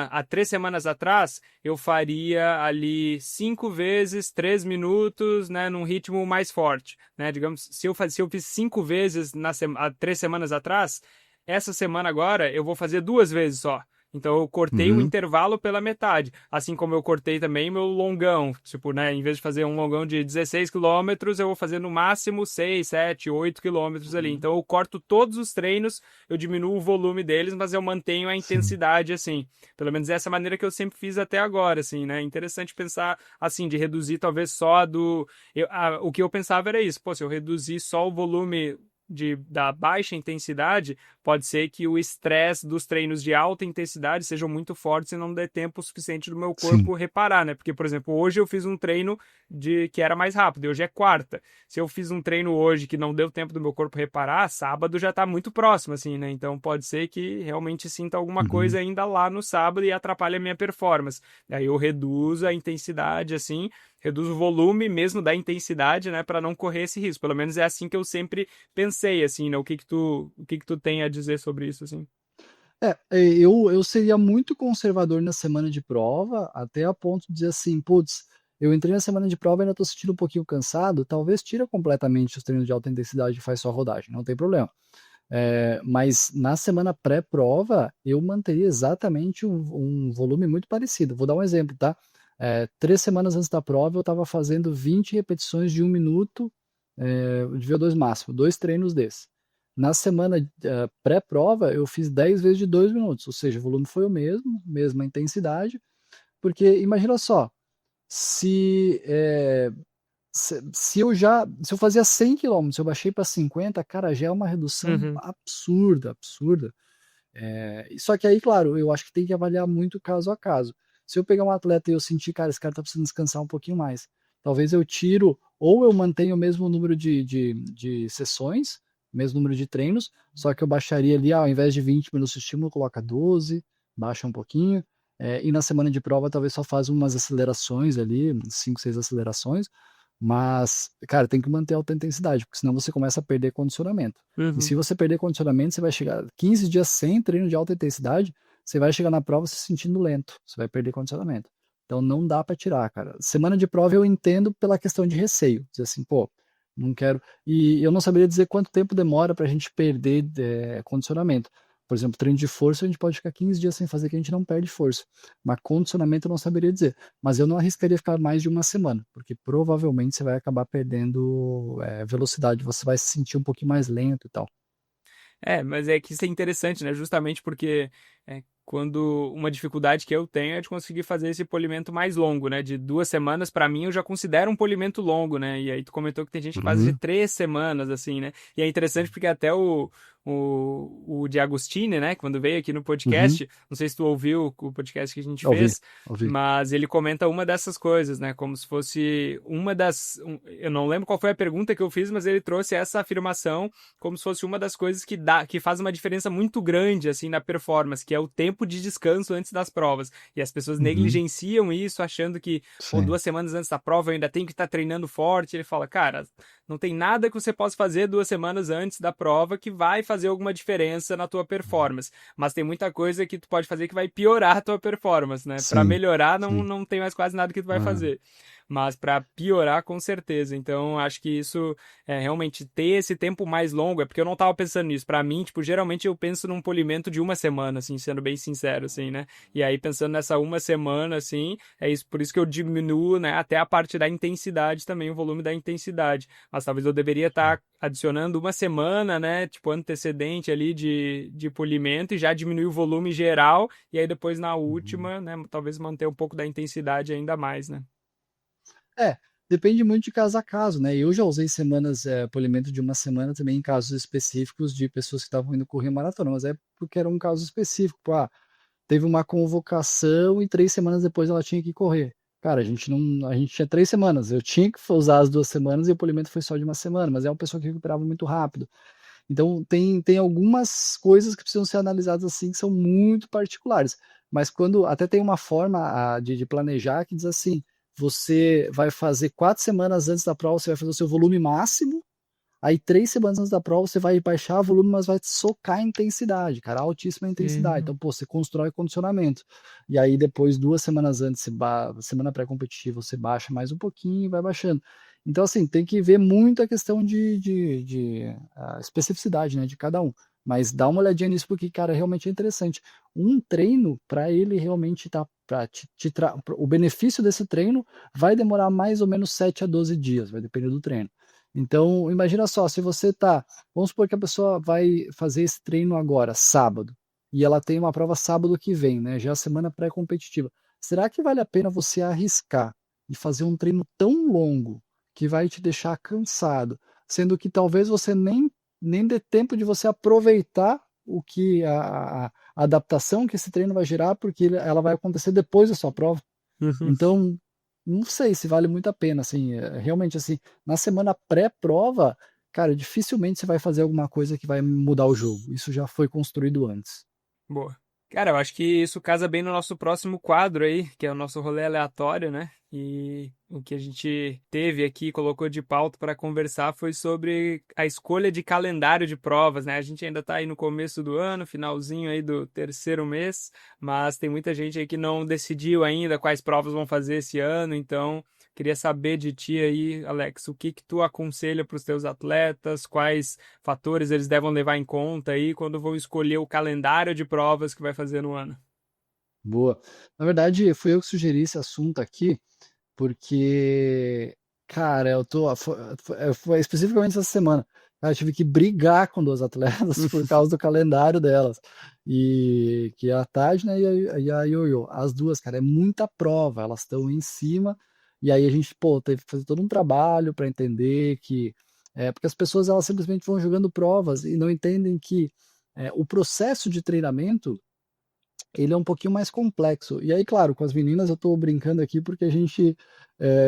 há 3 semanas atrás, eu faria ali 5 vezes, 3 minutos, né, num ritmo mais forte, né? Digamos, se eu fiz 5 vezes há 3 semanas atrás, essa semana agora eu vou fazer 2 vezes só. Então eu cortei o uhum, intervalo pela metade, assim como eu cortei também meu longão, tipo, né, em vez de fazer um longão de 16 quilômetros, eu vou fazer no máximo 6, 7, 8 quilômetros ali. uhum. Então eu corto todos os treinos, eu diminuo o volume deles, mas eu mantenho a Sim. intensidade assim. Pelo menos essa maneira que eu sempre fiz até agora, assim, né? Interessante pensar assim, de reduzir talvez só o que eu pensava era isso, pô, se eu reduzir só o volume da baixa intensidade, pode ser que o estresse dos treinos de alta intensidade sejam muito fortes e não dê tempo suficiente do meu Sim. corpo reparar, né? Porque, por exemplo, hoje eu fiz um treino que era mais rápido, e hoje é quarta. Se eu fiz um treino hoje que não deu tempo do meu corpo reparar, sábado já tá muito próximo, assim, né? Então pode ser que realmente sinta alguma Uhum. coisa ainda lá no sábado e atrapalhe a minha performance. Aí eu reduzo a intensidade, assim, reduzo o volume mesmo da intensidade, né, para não correr esse risco. Pelo menos é assim que eu sempre pensei, assim, né? O que que tu tem a dizer sobre isso, assim? Eu seria muito conservador na semana de prova, até a ponto de dizer assim, putz, eu entrei na semana de prova e ainda estou sentindo um pouquinho cansado, talvez tira completamente os treinos de alta intensidade e faz só rodagem, não tem problema. Mas na semana pré-prova, eu manteria exatamente um volume muito parecido. Vou dar um exemplo, tá? 3 semanas antes da prova, eu estava fazendo 20 repetições de 1 minuto de VO2 máximo, dois treinos desses. Na semana pré-prova, eu fiz 10 vezes de 2 minutos, ou seja, o volume foi o mesmo, mesma intensidade, porque imagina só, se, é, se eu fazia 100 quilômetros, eu baixei para 50, cara, já é uma redução Uhum. absurda, absurda. Só que aí, claro, eu acho que tem que avaliar muito caso a caso. Se eu pegar um atleta e eu sentir, cara, esse cara tá precisando descansar um pouquinho mais, talvez eu tiro, ou eu mantenho o mesmo número de sessões, mesmo número de treinos, só que eu baixaria ali, ao invés de 20 minutos de estímulo, coloca 12, baixa um pouquinho, e na semana de prova talvez só faz umas acelerações ali, 5, 6 acelerações, mas, cara, tem que manter a alta intensidade, porque senão você começa a perder condicionamento. E Uhum. se você perder condicionamento, você vai chegar 15 dias sem treino de alta intensidade, você vai chegar na prova se sentindo lento, você vai perder condicionamento. Então não dá para tirar, cara. Semana de prova eu entendo pela questão de receio, dizer assim, pô, não quero. E eu não saberia dizer quanto tempo demora para a gente perder condicionamento. Por exemplo, treino de força a gente pode ficar 15 dias sem fazer que a gente não perde força. Mas condicionamento eu não saberia dizer. Mas eu não arriscaria ficar mais de uma semana, porque provavelmente você vai acabar perdendo velocidade, você vai se sentir um pouquinho mais lento e tal. Mas é que isso é interessante, né? Justamente porque quando uma dificuldade que eu tenho é de conseguir fazer esse polimento mais longo, né? De 2 semanas, para mim, eu já considero um polimento longo, né? E aí tu comentou que tem gente que faz de Uhum, 3 semanas, assim, né? E é interessante porque até o de Agostini, né? Quando veio aqui no uhum, podcast, não sei se tu ouviu o podcast que a gente ouvi, fez, ouvi. mas ele comenta uma dessas coisas, né? Como se fosse eu não lembro qual foi a pergunta que eu fiz, mas ele trouxe essa afirmação como se fosse uma das coisas que faz uma diferença muito grande assim na performance, que é o tempo de descanso antes das provas. E as pessoas Uhum, negligenciam isso, achando que, pô, sim. 2 semanas antes da prova eu ainda tenho que estar treinando forte. Ele fala, cara, não tem nada que você possa fazer 2 semanas antes da prova que vai fazer alguma diferença na tua performance. Mas tem muita coisa que tu pode fazer que vai piorar a tua performance, né? Para Sim, melhorar, não, sim. não tem mais quase nada que tu vai Ah, fazer. Mas para piorar, com certeza. Então, acho que isso realmente ter esse tempo mais longo, é porque eu não tava pensando nisso. Pra mim, tipo, geralmente eu penso num polimento de uma semana, assim, sendo bem sincero, assim, né? E aí, pensando nessa uma semana, assim, é isso, por isso que eu diminuo, né, até a parte da intensidade também, o volume da intensidade. Mas talvez eu deveria estar adicionando uma semana, né, tipo, antecedente ali de polimento e já diminuir o volume geral, e aí depois na uhum. última, né, talvez manter um pouco da intensidade ainda mais, né? É, depende muito de caso a caso, né? Eu já usei semanas, polimento de uma semana também em casos específicos de pessoas que estavam indo correr maratona, mas é porque era um caso específico. Pô, teve uma convocação e 3 semanas depois ela tinha que correr. Cara, a gente não, a gente tinha 3 semanas. Eu tinha que usar as 2 semanas e o polimento foi só de uma semana, mas é uma pessoa que recuperava muito rápido. Então, tem algumas coisas que precisam ser analisadas assim, que são muito particulares. Mas quando até tem uma forma de planejar que diz assim: você vai fazer 4 semanas antes da prova, você vai fazer o seu volume máximo. Aí 3 semanas antes da prova você vai baixar o volume, mas vai socar a intensidade, cara, altíssima intensidade. Uhum. Então, pô, você constrói condicionamento. E aí depois, 2 semanas antes, semana pré-competitiva, você baixa mais um pouquinho e vai baixando. Então, assim, tem que ver muito a questão de especificidade, né, de cada um. Mas dá uma olhadinha nisso porque, cara, realmente é interessante. Um treino, para ele realmente tá, o benefício desse treino vai demorar mais ou menos 7 a 12 dias, vai depender do treino. Então, imagina só, se você tá, vamos supor que a pessoa vai fazer esse treino agora, sábado, e ela tem uma prova sábado que vem, né? Já a semana pré-competitiva. Será que vale a pena você arriscar e fazer um treino tão longo que vai te deixar cansado, sendo que talvez você nem dê tempo de você aproveitar o que a adaptação que esse treino vai gerar, porque ela vai acontecer depois da sua prova? Uhum. Então, não sei se vale muito a pena, assim, realmente, assim, na semana pré-prova, cara, dificilmente você vai fazer alguma coisa que vai mudar o jogo. Isso já foi construído antes. Boa. Cara, eu acho que isso casa bem no nosso próximo quadro aí, que é o nosso rolê aleatório, né? E o que a gente teve aqui, colocou de pauta para conversar foi sobre a escolha de calendário de provas, né? A gente ainda tá aí no começo do ano, finalzinho aí do terceiro mês, mas tem muita gente aí que não decidiu ainda quais provas vão fazer esse ano, então queria saber de ti aí, Alex, o que que tu aconselha para os teus atletas, quais fatores eles devem levar em conta aí quando vão escolher o calendário de provas que vai fazer no ano. Boa. Na verdade, fui eu que sugeri esse assunto aqui, porque, cara, foi especificamente essa semana. Cara, eu tive que brigar com duas atletas por causa do calendário delas. E que é a Tadna e a Yoyo. As duas, cara, é muita prova, elas estão em cima. E aí a gente, pô, teve que fazer todo um trabalho para entender que. Porque as pessoas elas simplesmente vão jogando provas e não entendem que o processo de treinamento ele é um pouquinho mais complexo. E aí, claro, com as meninas eu tô brincando aqui porque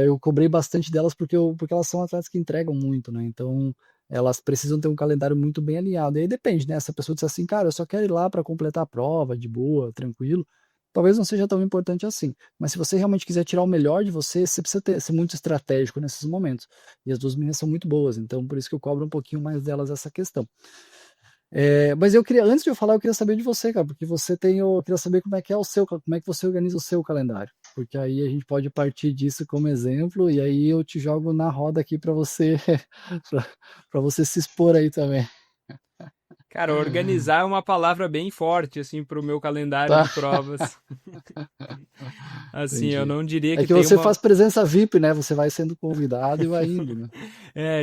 eu cobrei bastante delas porque elas são atletas que entregam muito, né? Então, elas precisam ter um calendário muito bem alinhado. E aí depende, né? Se a pessoa disser assim, cara, eu só quero ir lá para completar a prova, de boa, tranquilo, talvez não seja tão importante assim. Mas se você realmente quiser tirar o melhor de você, você precisa ser muito estratégico nesses momentos. E as duas meninas são muito boas, então por isso que eu cobro um pouquinho mais delas essa questão. Mas eu queria, antes de eu falar, eu queria saber de você, cara, porque eu queria saber como é que é como é que você organiza o seu calendário, porque aí a gente pode partir disso como exemplo e aí eu te jogo na roda aqui para você, para você se expor aí também. Cara, organizar é uma palavra bem forte, assim, pro meu calendário Tá, de provas. Assim, eu entendi. não diria É que que tem você uma. faz presença VIP, né? Você vai sendo convidado e vai indo, né?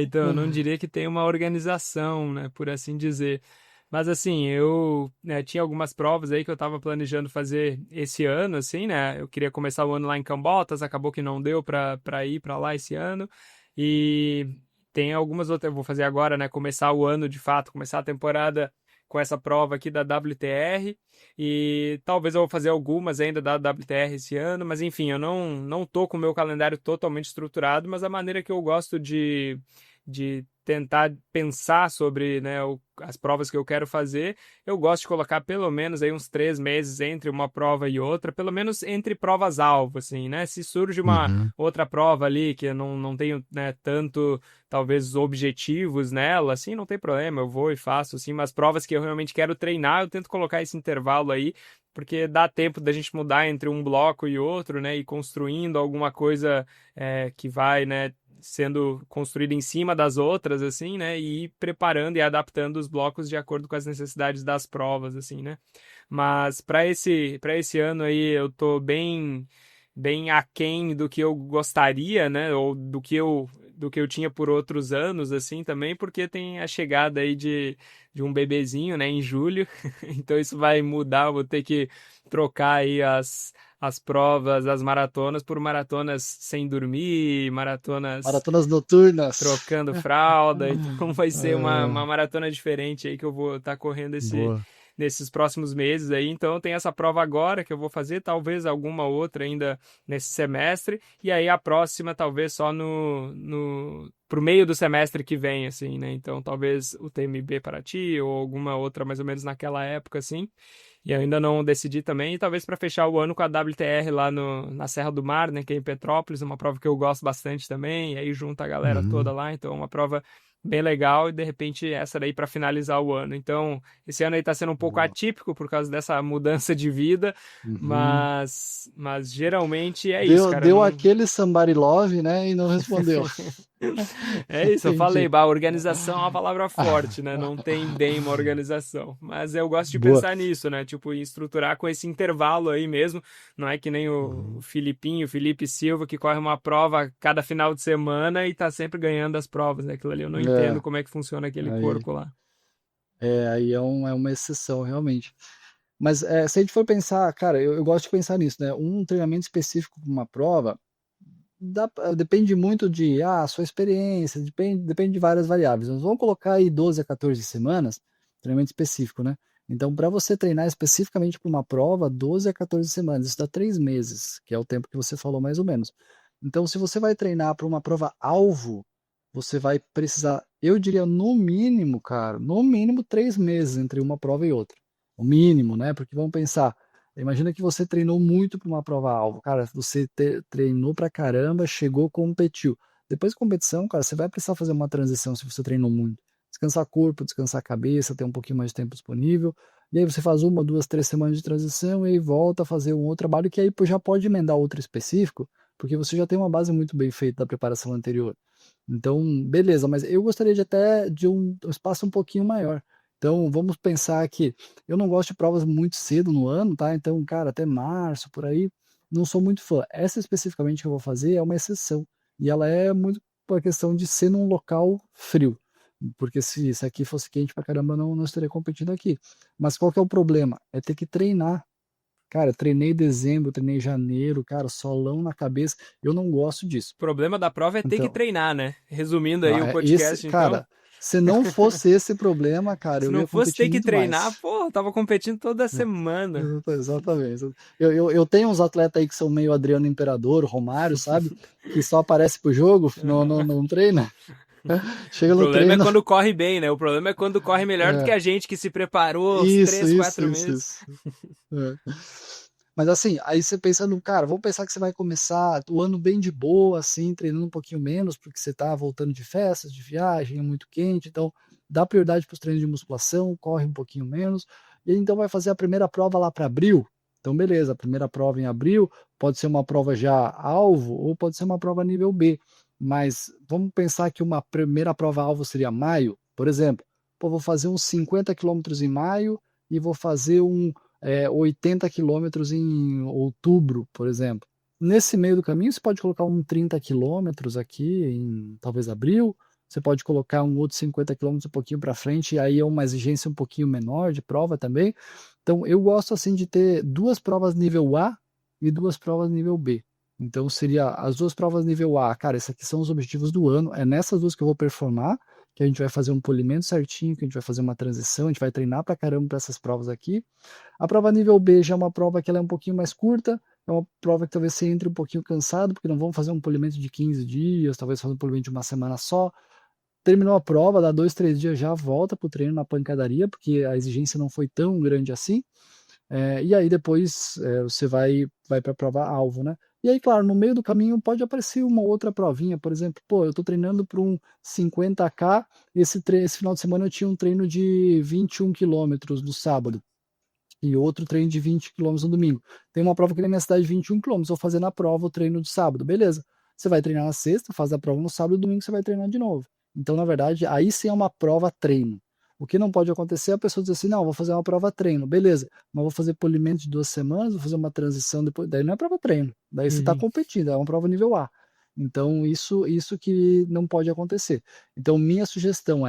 Então, eu não diria que tem uma organização, né, por assim dizer. Mas, assim, eu né, tinha algumas provas aí que eu tava planejando fazer esse ano, assim, né? Eu queria começar o ano lá em Cambotas, acabou que não deu pra ir pra lá esse ano. E tem algumas outras, eu vou fazer agora, né? Começar o ano de fato, começar a temporada com essa prova aqui da WTR. E talvez eu vou fazer algumas ainda da WTR esse ano, mas enfim, eu não tô com o meu calendário totalmente estruturado, mas a maneira que eu gosto de tentar pensar sobre, né, as provas que eu quero fazer, eu gosto de colocar pelo menos aí uns 3 meses entre uma prova e outra, pelo menos entre provas-alvo, assim, né? Se surge uma Uhum. outra prova ali que eu não tenho, né, tanto, talvez, objetivos nela, assim, não tem problema, eu vou e faço, assim, mas provas que eu realmente quero treinar, eu tento colocar esse intervalo aí, porque dá tempo da gente mudar entre um bloco e outro, né, e construindo alguma coisa que vai, né, sendo construída em cima das outras, assim, né, e ir preparando e adaptando os blocos de acordo com as necessidades das provas, assim, né. Mas para esse ano aí eu tô bem aquém do que eu gostaria, né, ou do que eu tinha por outros anos, assim, também, porque tem a chegada aí de um bebezinho, né, em julho, então isso vai mudar, eu vou ter que trocar aí as provas, as maratonas por maratonas sem dormir, maratonas Maratonas noturnas. trocando fralda, então vai ser uma Ah, maratona diferente aí que eu vou estar correndo boa. nesses próximos meses aí. Então tem essa prova agora que eu vou fazer, talvez alguma outra ainda nesse semestre, e aí a próxima talvez só pro meio do semestre que vem, assim, né? Então talvez o TMB Paraty ou alguma outra mais ou menos naquela época, assim. E eu ainda não decidi também, e talvez para fechar o ano com a WTR lá na Serra do Mar, né, que é em Petrópolis, uma prova que eu gosto bastante também, e aí junta a galera toda Uhum. lá, então é uma prova bem legal, e de repente essa daí para finalizar o ano. Então, esse ano aí tá sendo um pouco Boa. atípico por causa dessa mudança de vida, Uhum. mas geralmente é isso, cara, Deu não. aquele somebody love, né? E não respondeu. É isso, eu falei, Entendi. bah, organização é uma palavra forte, né? Não tem bem uma organização. Mas eu gosto de Boa. pensar nisso, né? Tipo, em estruturar com esse intervalo aí mesmo. Não é que nem o Uhum. Filipinho, o Felipe Silva, que corre uma prova cada final de semana e tá sempre ganhando as provas, né? Aquilo ali eu não entendo É, como é que funciona aquele aí, corpo lá. aí é uma exceção, realmente. Mas se a gente for pensar, cara, eu gosto de pensar nisso, né? Um treinamento específico para uma prova depende muito de sua experiência, depende de várias variáveis. Nós vamos colocar aí 12 a 14 semanas, treinamento específico, né? Então, para você treinar especificamente para uma prova, 12 a 14 semanas, isso dá 3 meses, que é o tempo que você falou mais ou menos. Então, se você vai treinar para uma prova alvo, você vai precisar, eu diria no mínimo, cara, no mínimo 3 meses entre uma prova e outra. O mínimo, né? Porque vamos pensar, imagina que você treinou muito para uma prova-alvo. Cara, você treinou pra caramba, chegou, competiu. Depois da competição, cara, você vai precisar fazer uma transição se você treinou muito. Descansar corpo, descansar cabeça, ter um pouquinho mais de tempo disponível. E aí você faz uma, duas, 3 semanas de transição e aí volta a fazer um outro trabalho que aí já pode emendar outro específico, porque você já tem uma base muito bem feita da preparação anterior. Então, beleza, mas eu gostaria de até de um espaço um pouquinho maior. Então, vamos pensar que eu não gosto de provas muito cedo no ano, tá? Então, cara, até março, por aí, não sou muito fã. Essa especificamente que eu vou fazer é uma exceção. E ela é muito por questão de ser num local frio. Porque se aqui fosse quente pra caramba, não estaria competindo aqui. Mas qual que é o problema? É ter que treinar. Cara, treinei dezembro, treinei janeiro, cara, solão na cabeça. Eu não gosto disso. O problema da prova é ter que Então, treinar, né? Resumindo aí o esse, podcast, então. cara, se não fosse esse problema, cara, Se eu não ia fosse competir ter que muito treinar, mais. pô, eu tava competindo toda semana. Exatamente. Eu tenho uns atletas aí que são meio Adriano Imperador, Romário, sabe? Que só aparece pro jogo, não treina. O Chega no problema é treino. quando corre bem, né? O problema é quando corre melhor do que É, a gente que se preparou os isso, três, isso, quatro isso, meses. isso. É. Mas assim, aí você pensa no cara, vamos pensar que você vai começar o ano bem de boa, assim, treinando um pouquinho menos, porque você tá voltando de festas, de viagem, é muito quente, então dá prioridade para os treinos de musculação, corre um pouquinho menos, e aí, então vai fazer a primeira prova lá para abril. Então, beleza, a primeira prova em abril pode ser uma prova já alvo ou pode ser uma prova nível B. Mas vamos pensar que uma primeira prova alvo seria maio, por exemplo. Pô, vou fazer uns 50 quilômetros em maio e vou fazer 80 quilômetros em outubro, por exemplo. Nesse meio do caminho, você pode colocar um 30 quilômetros aqui, em talvez abril. Você pode colocar um outro 50 quilômetros um pouquinho para frente, e aí é uma exigência um pouquinho menor de prova também. Então, eu gosto assim de ter duas provas nível A e duas provas nível B. Então, seria as duas provas nível A, cara, esses aqui são os objetivos do ano, é nessas duas que eu vou performar, que a gente vai fazer um polimento certinho, que a gente vai fazer uma transição, a gente vai treinar pra caramba para essas provas aqui. A prova nível B já é uma prova que ela é um pouquinho mais curta, é uma prova que talvez você entre um pouquinho cansado, porque não vamos fazer um polimento de 15 dias, talvez fazer um polimento de uma semana só. Terminou a prova, dá 2, 3 dias já volta para o treino na pancadaria, porque a exigência não foi tão grande assim. E aí depois você vai para a prova alvo, né? E aí, claro, no meio do caminho pode aparecer uma outra provinha, por exemplo, pô, eu estou treinando para um 50K, esse final de semana eu tinha um treino de 21 quilômetros no sábado e outro treino de 20 quilômetros no domingo. Tem uma prova aqui na minha cidade de 21 quilômetros, vou fazer na prova o treino de sábado, beleza. Você vai treinar na sexta, faz a prova no sábado e domingo você vai treinar de novo. Então, na verdade, aí sim é uma prova treino. O que não pode acontecer é a pessoa dizer assim, não, vou fazer uma prova treino, beleza, mas vou fazer polimento de 2 semanas, vou fazer uma transição depois, daí não é prova treino, daí você está Uhum. competindo, é uma prova nível A. Então, isso que não pode acontecer. Então, minha sugestão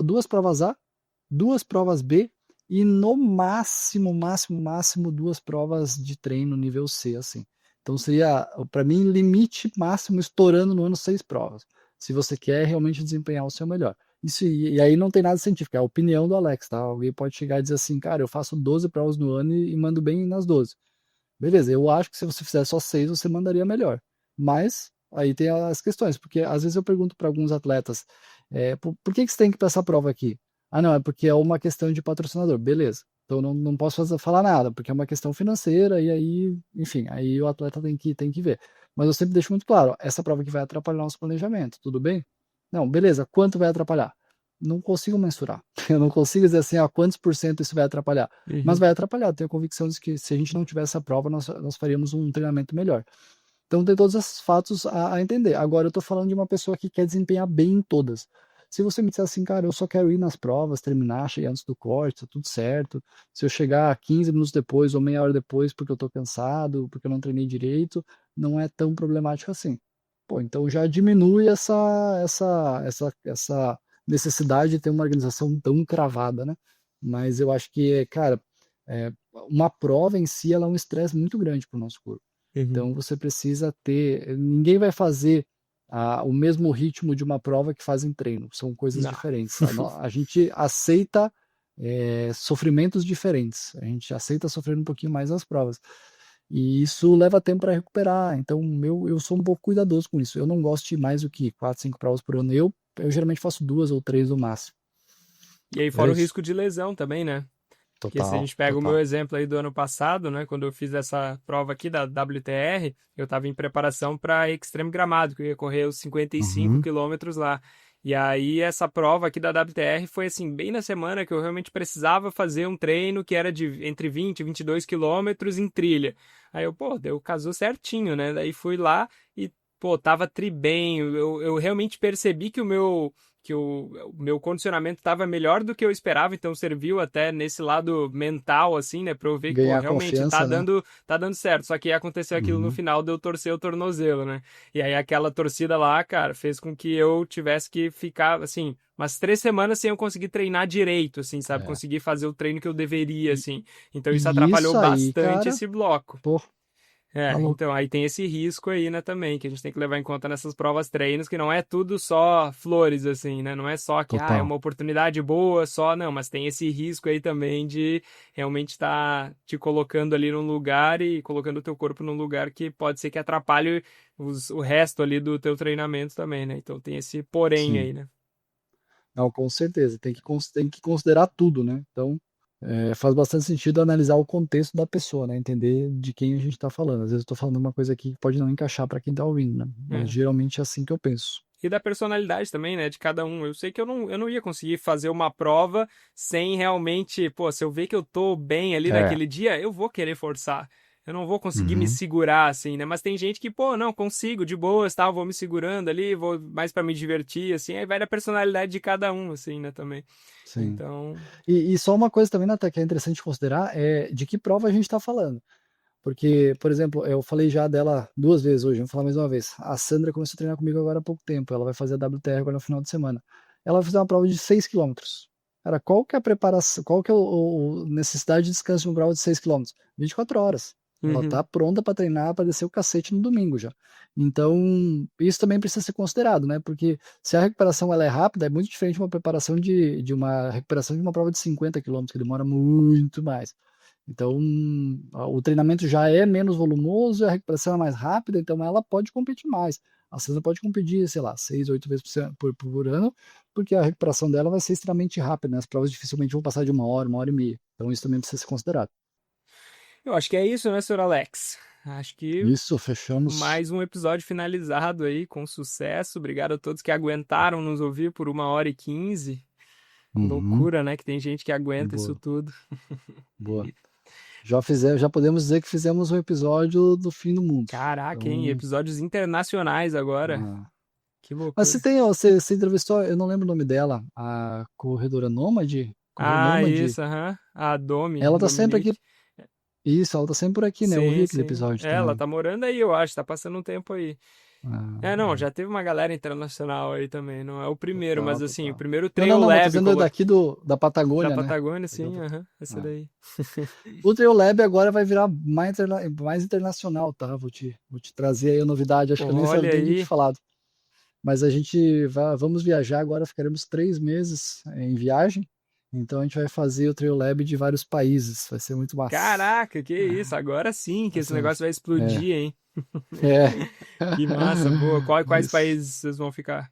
duas provas A, duas provas B e no máximo, máximo, máximo duas provas de treino nível C, assim. Então seria, para mim, limite máximo estourando no ano 6 provas, se você quer realmente desempenhar o seu melhor. Isso, e aí não tem nada científico, é a opinião do Alex, tá? Alguém pode chegar e dizer assim, cara, eu faço 12 provas no ano e mando bem nas 12. Beleza, eu acho que se você fizer só 6, você mandaria melhor. Mas aí tem as questões, porque às vezes eu pergunto para alguns atletas, por que que você tem que ir pra essa prova aqui? Ah, não, é porque é uma questão de patrocinador. Beleza. Então não posso falar nada, porque é uma questão financeira, e aí, enfim, aí o atleta tem que ver. Mas eu sempre deixo muito claro, ó, essa prova aqui vai atrapalhar nosso planejamento, tudo bem? Não, beleza, quanto vai atrapalhar? Não consigo mensurar. Eu não consigo dizer assim, quantos por cento isso vai atrapalhar. Mas Uhum. vai atrapalhar. Eu tenho a convicção de que se a gente não tivesse essa prova, nós faríamos um treinamento melhor. Então tem todos esses fatos a entender. Agora eu estou falando de uma pessoa que quer desempenhar bem em todas. Se você me disser assim, cara, eu só quero ir nas provas, terminar, chegar antes do corte, tá tudo certo. Se eu chegar 15 minutos depois ou meia hora depois porque eu estou cansado, porque eu não treinei direito, não é tão problemático assim. Pô, então já diminui essa necessidade de ter uma organização tão cravada, né? Mas eu acho que, cara, uma prova em si ela é um estresse muito grande para o nosso corpo. Uhum. Então você precisa ter. Ninguém vai fazer o mesmo ritmo de uma prova que faz em treino. São coisas Não. diferentes. A gente aceita sofrimentos diferentes. A gente aceita sofrer um pouquinho mais nas provas. E isso leva tempo para recuperar. Então, eu sou um pouco cuidadoso com isso. Eu não gosto de mais do que 4, 5 provas por ano. Eu geralmente faço 2 ou 3 no máximo. E aí, É fora o isso. risco de lesão também, né? Porque se a Total, gente pega o meu total. exemplo aí do ano passado, né, quando eu fiz essa prova aqui da WTR, eu estava em preparação para Extreme Gramado, que eu ia correr os 55 Uhum. quilômetros lá. E aí essa prova aqui da WTR foi assim, bem na semana que eu realmente precisava fazer um treino que era de entre 20 e 22 quilômetros em trilha. Aí eu, pô, deu, casou certinho, né? Daí fui lá e, pô, tava tri bem. Eu realmente percebi que o meu condicionamento estava melhor do que eu esperava, então serviu até nesse lado mental, assim, né, pra eu ver que, pô, Ganhar realmente confiança, né? tá dando certo. Só que aconteceu aquilo no Uhum. final de eu torcer o tornozelo, né? E aí aquela torcida lá, cara, fez com que eu tivesse que ficar, assim, umas 3 semanas sem eu conseguir treinar direito, assim, sabe? É. Conseguir fazer o treino que eu deveria, E, assim. Então isso e atrapalhou isso aí, bastante cara, esse bloco. pô, tá louco. Então aí tem esse risco aí, né, também, que a gente tem que levar em conta nessas provas treinos, que não é tudo só flores, assim, né? Não é só que, é Total. uma oportunidade boa, só, não, mas tem esse risco aí também de realmente estar te colocando ali num lugar e colocando o teu corpo num lugar que pode ser que atrapalhe o resto ali do teu treinamento também, né? Então tem esse porém Sim. aí, né? Não, com certeza. Tem que considerar tudo, né? Então, faz bastante sentido analisar o contexto da pessoa, né? Entender de quem a gente está falando. Às vezes eu estou falando uma coisa aqui que pode não encaixar para quem está ouvindo, né? Mas É. geralmente é assim que eu penso. E da personalidade também, né, de cada um. Eu sei que eu não ia conseguir fazer uma prova sem realmente, pô, se eu ver que eu tô bem ali É. naquele dia, eu vou querer forçar. Eu não vou conseguir me Uhum. segurar assim, né? Mas tem gente que, pô, não, consigo, de boas, tal, vou me segurando ali, vou mais pra me divertir, assim. Aí vai da personalidade de cada um, assim, né, também. Sim. Então, E só uma coisa também, Nata, que é interessante considerar é de que prova a gente está falando. Porque, por exemplo, eu falei já dela 2 vezes hoje, vou falar mais uma vez. A Sandra começou a treinar comigo agora há pouco tempo. Ela vai fazer a WTR agora no final de semana. Ela vai fazer uma prova de 6 quilômetros. Cara, qual que é a preparação, qual que é o necessidade de descanso de uma prova de 6 quilômetros? 24 horas. Ela uhum, tá pronta para treinar, para descer o cacete no domingo já. Então, isso também precisa ser considerado, né? Porque se a recuperação ela é rápida, é muito diferente de uma preparação de uma recuperação de uma prova de 50 quilômetros, que demora muito mais. Então, o treinamento já é menos volumoso, a recuperação é mais rápida, então ela pode competir mais. A Sandra pode competir, sei lá, 6, 8 vezes por ano, porque a recuperação dela vai ser extremamente rápida, né? As provas dificilmente vão passar de uma hora e meia. Então, isso também precisa ser considerado. eu acho que é isso, né, senhor Alex? Acho que Isso, fechamos. mais um episódio finalizado aí com sucesso. Obrigado a todos que aguentaram nos ouvir por 1h15. Uhum, Loucura, né? Que tem gente que aguenta isso boa, tudo. boa. Já podemos dizer que fizemos um episódio do fim do mundo. Caraca, hein? Então, Episódios internacionais agora. ah. Que Mas se loucura. tem, você entrevistou, eu não lembro o nome dela, a corredora Nômade? Correr Ah, Nômade? isso, aham. A Ela tá sempre aqui. Dominique. Isso, ela tá sempre por aqui, né? Eu ouvi Sim, aquele sim. episódio É, ela também. tá morando aí, eu acho. Tá passando um tempo aí. É, não, Ah, já teve uma galera internacional aí também. Não é o primeiro, total, mas assim, o total. primeiro Não, não, Trail não, mas tô Lab dizendo daqui da da Patagônia, né? Patagônia, Daqui sim, aham. Essa ah. daí. O Trail Lab agora vai virar mais internacional, tá? Vou te trazer aí a novidade. Acho que eu nem Olha sabia nem tinha te aí. falado. Mas a gente vamos viajar agora, ficaremos 3 meses em viagem. Então a gente vai fazer o Trail Lab de vários países. Vai ser muito massa. Caraca, que isso, agora sim que esse negócio vai explodir, hein? Que massa, boa. Quais Isso. países vocês vão ficar?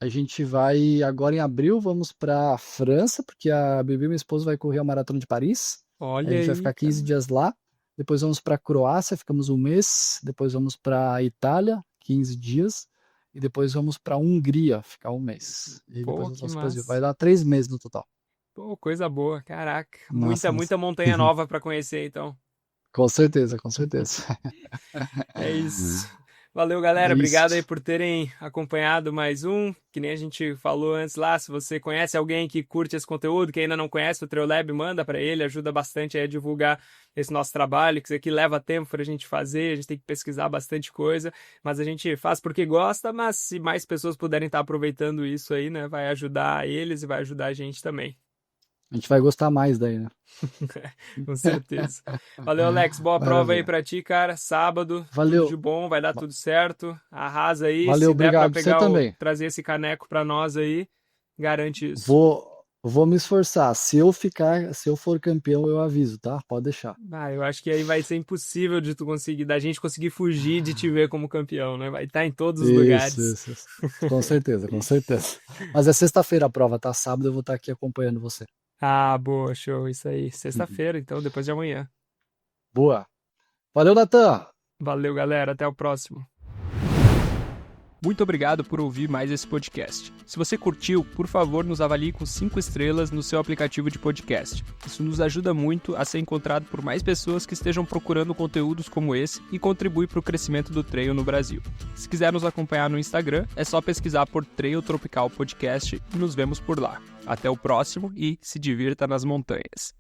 A gente vai agora em abril, vamos para França, porque a Bibi, minha esposa, vai correr a Maratona de Paris. Olha A gente vai aí, ficar 15 dias lá. Depois vamos para Croácia, ficamos 1 mês. Depois vamos para Itália, 15 dias. E depois vamos para Hungria, ficar 1 mês. E Pô, depois que voltamos pro Brasil. massa. Vai dar 3 meses no total. Pô, coisa boa, caraca. Massa, Muita montanha nova pra conhecer, então. Com certeza, com certeza. É isso. Valeu, galera. É Obrigado aí isso. por terem acompanhado mais um. Que nem a gente falou antes lá, se você conhece alguém que curte esse conteúdo, que ainda não conhece o Trail Lab, manda para ele, ajuda bastante aí a divulgar esse nosso trabalho, que isso aqui leva tempo para a gente fazer, a gente tem que pesquisar bastante coisa, mas a gente faz porque gosta, mas se mais pessoas puderem estar aproveitando isso aí, né, vai ajudar eles e vai ajudar a gente também. A gente vai gostar mais daí, né? Com certeza. Valeu, Alex. Boa prova aí pra ti, cara. Sábado, tudo Valeu. de bom, vai dar tudo certo. Arrasa aí. Valeu, Se der pra obrigado. Você pegar também. trazer esse caneco pra nós aí, garante isso. Vou me esforçar. Se eu for campeão, eu aviso, tá? Pode deixar. Eu acho que aí vai ser impossível de tu conseguir, da gente conseguir fugir de te ver como campeão, né? Vai estar em todos os lugares. Isso. Com certeza, com certeza. Mas é sexta-feira a prova, tá? Sábado eu vou estar aqui acompanhando você. Ah, boa, show. Isso aí. Sexta-feira, então, depois de amanhã. Boa. Valeu, Natan. Valeu, galera. Até o próximo. Muito obrigado por ouvir mais esse podcast. Se você curtiu, por favor, nos avalie com 5 estrelas no seu aplicativo de podcast. Isso nos ajuda muito a ser encontrado por mais pessoas que estejam procurando conteúdos como esse e contribui para o crescimento do trail no Brasil. Se quiser nos acompanhar no Instagram, é só pesquisar por Trail Tropical Podcast e nos vemos por lá. Até o próximo e se divirta nas montanhas.